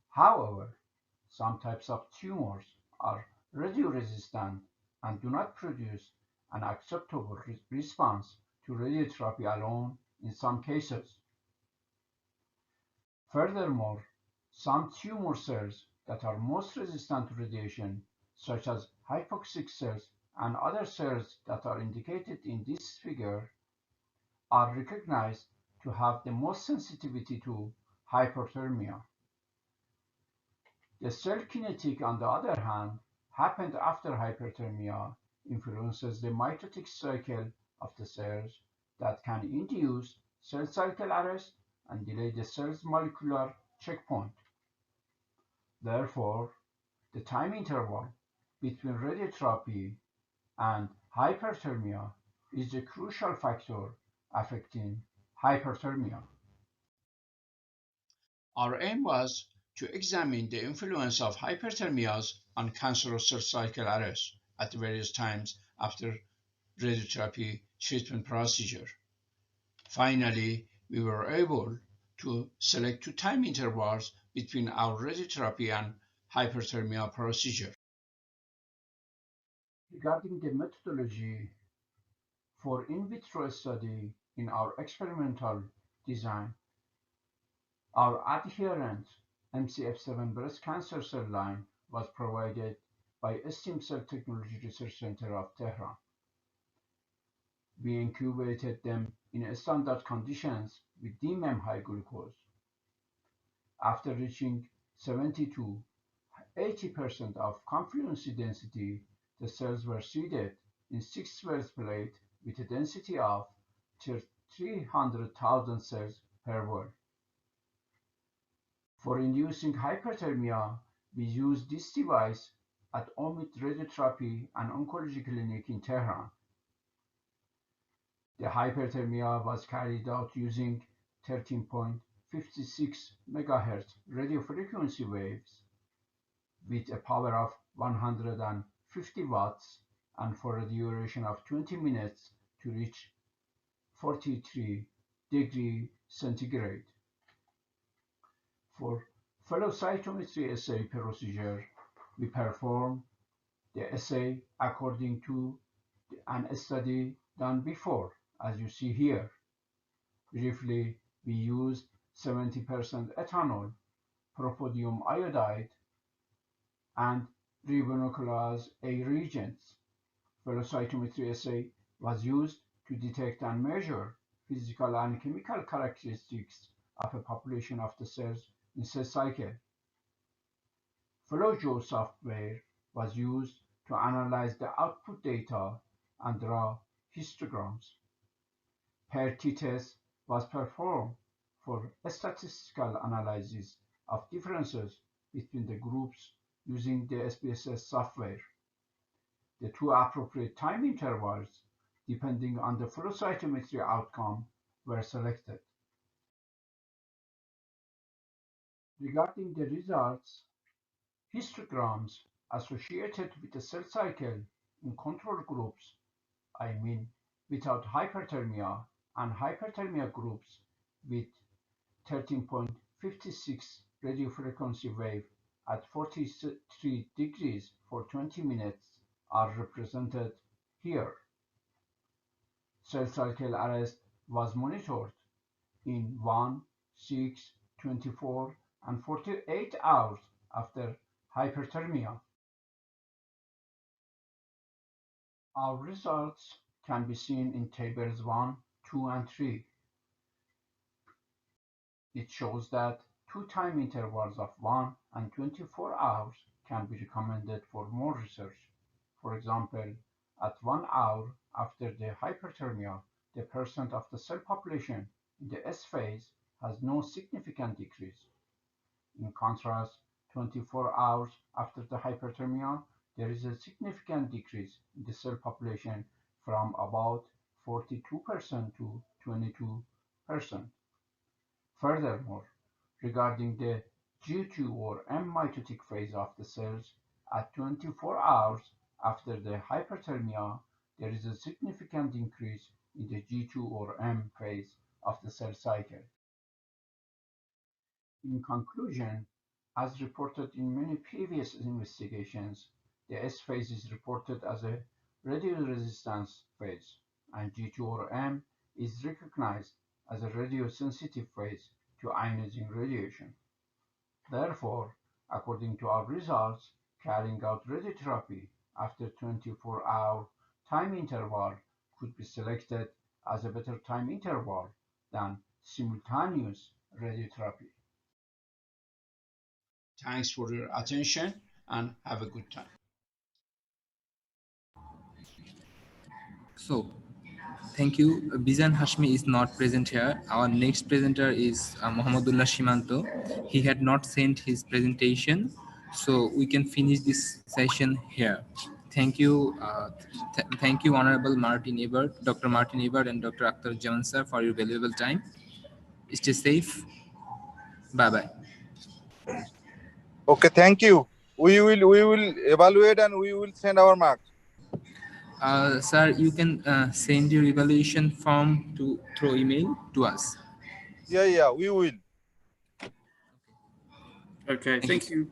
S12: However, some types of tumors are radioresistant and do not produce an acceptable response to radiotherapy alone in some cases. Furthermore, some tumor cells that are most resistant to radiation, such as hypoxic cells and other cells that are indicated in this figure, are recognized to have the most sensitivity to hyperthermia. The cell kinetic, on the other hand, happened after hyperthermia influences the mitotic cycle of the cells that can induce cell cycle arrest and delay the cell's molecular checkpoint. Therefore, the time interval between radiotherapy and hyperthermia is a crucial factor affecting hyperthermia. Our aim was to examine the influence of hyperthermias on cancerous cell cycle arrest at various times after radiotherapy treatment procedure. Finally, we were able to select two time intervals between our radiotherapy and hyperthermia procedure. Regarding the methodology for in vitro study in our experimental design, our adherent MCF7 breast cancer cell line was provided by Stem Cell Technology Research Center of Tehran. We incubated them in standard conditions with DMEM high glucose. After reaching 70 to 80% of confluence density, the cells were seeded in 6 wells plate with a density of 300,000 cells per well. For inducing hyperthermia, we used this device at Omid Radiotherapy and Oncology Clinic in Tehran. The hyperthermia was carried out using 13.3 56 MHz radio frequency waves with a power of 150 watts and for a duration of 20 minutes to reach 43 degrees centigrade. For flow cytometry assay procedure, we perform the assay according to an study done before, as you see here. Briefly, we used 70% ethanol, propodium iodide, and ribonuclease A reagents. Flow cytometry assay was used to detect and measure physical and chemical characteristics of a population of the cells in cell cycle. FlowJo software was used to analyze the output data and draw histograms. Pair t-test was performed for a statistical analysis of differences between the groups using the SPSS software. The two appropriate time intervals, depending on the flow cytometry outcome, were selected. Regarding the results, histograms associated with the cell cycle in control groups, I mean without hyperthermia, and hyperthermia groups with 13.56 radiofrequency wave at 43 degrees for 20 minutes are represented here. Cell cycle arrest was monitored in 1, 6, 24, and 48 hours after hyperthermia. Our results can be seen in tables 1, 2, and 3. It shows that two time intervals of 1 and 24 hours can be recommended for more research. For example, at 1 hour after the hyperthermia, the percent of the cell population in the S phase has no significant decrease. In contrast, 24 hours after the hyperthermia, there is a significant decrease in the cell population from about 42% to 22%. Furthermore, regarding the G2 or M mitotic phase of the cells, at 24 hours after the hyperthermia, there is a significant increase in the G2 or M phase of the cell cycle. In conclusion, as reported in many previous investigations, the S phase is reported as a radioresistance phase, and G2 or M is recognized as a radiosensitive phase to ionizing radiation. Therefore, according to our results, carrying out radiotherapy after 24-hour time interval could be selected as a better time interval than simultaneous radiotherapy. Thanks for your attention and have a good time.
S4: So, thank you. Bizan Hashmi is not present here. Our next presenter is Mohammedullah Shimanto. He had not sent his presentation, so we can finish this session here. Thank you. Thank you, Honorable Martin Ebert, Dr. Martin Ebert, and Dr. Akhtar Jaman sir, for your valuable time. Stay safe. Bye-bye.
S16: Okay, thank you. We will evaluate and we will send our marks.
S4: Sir, you can send your evaluation form through email to us.
S16: Yeah, we will.
S13: Okay, thank you.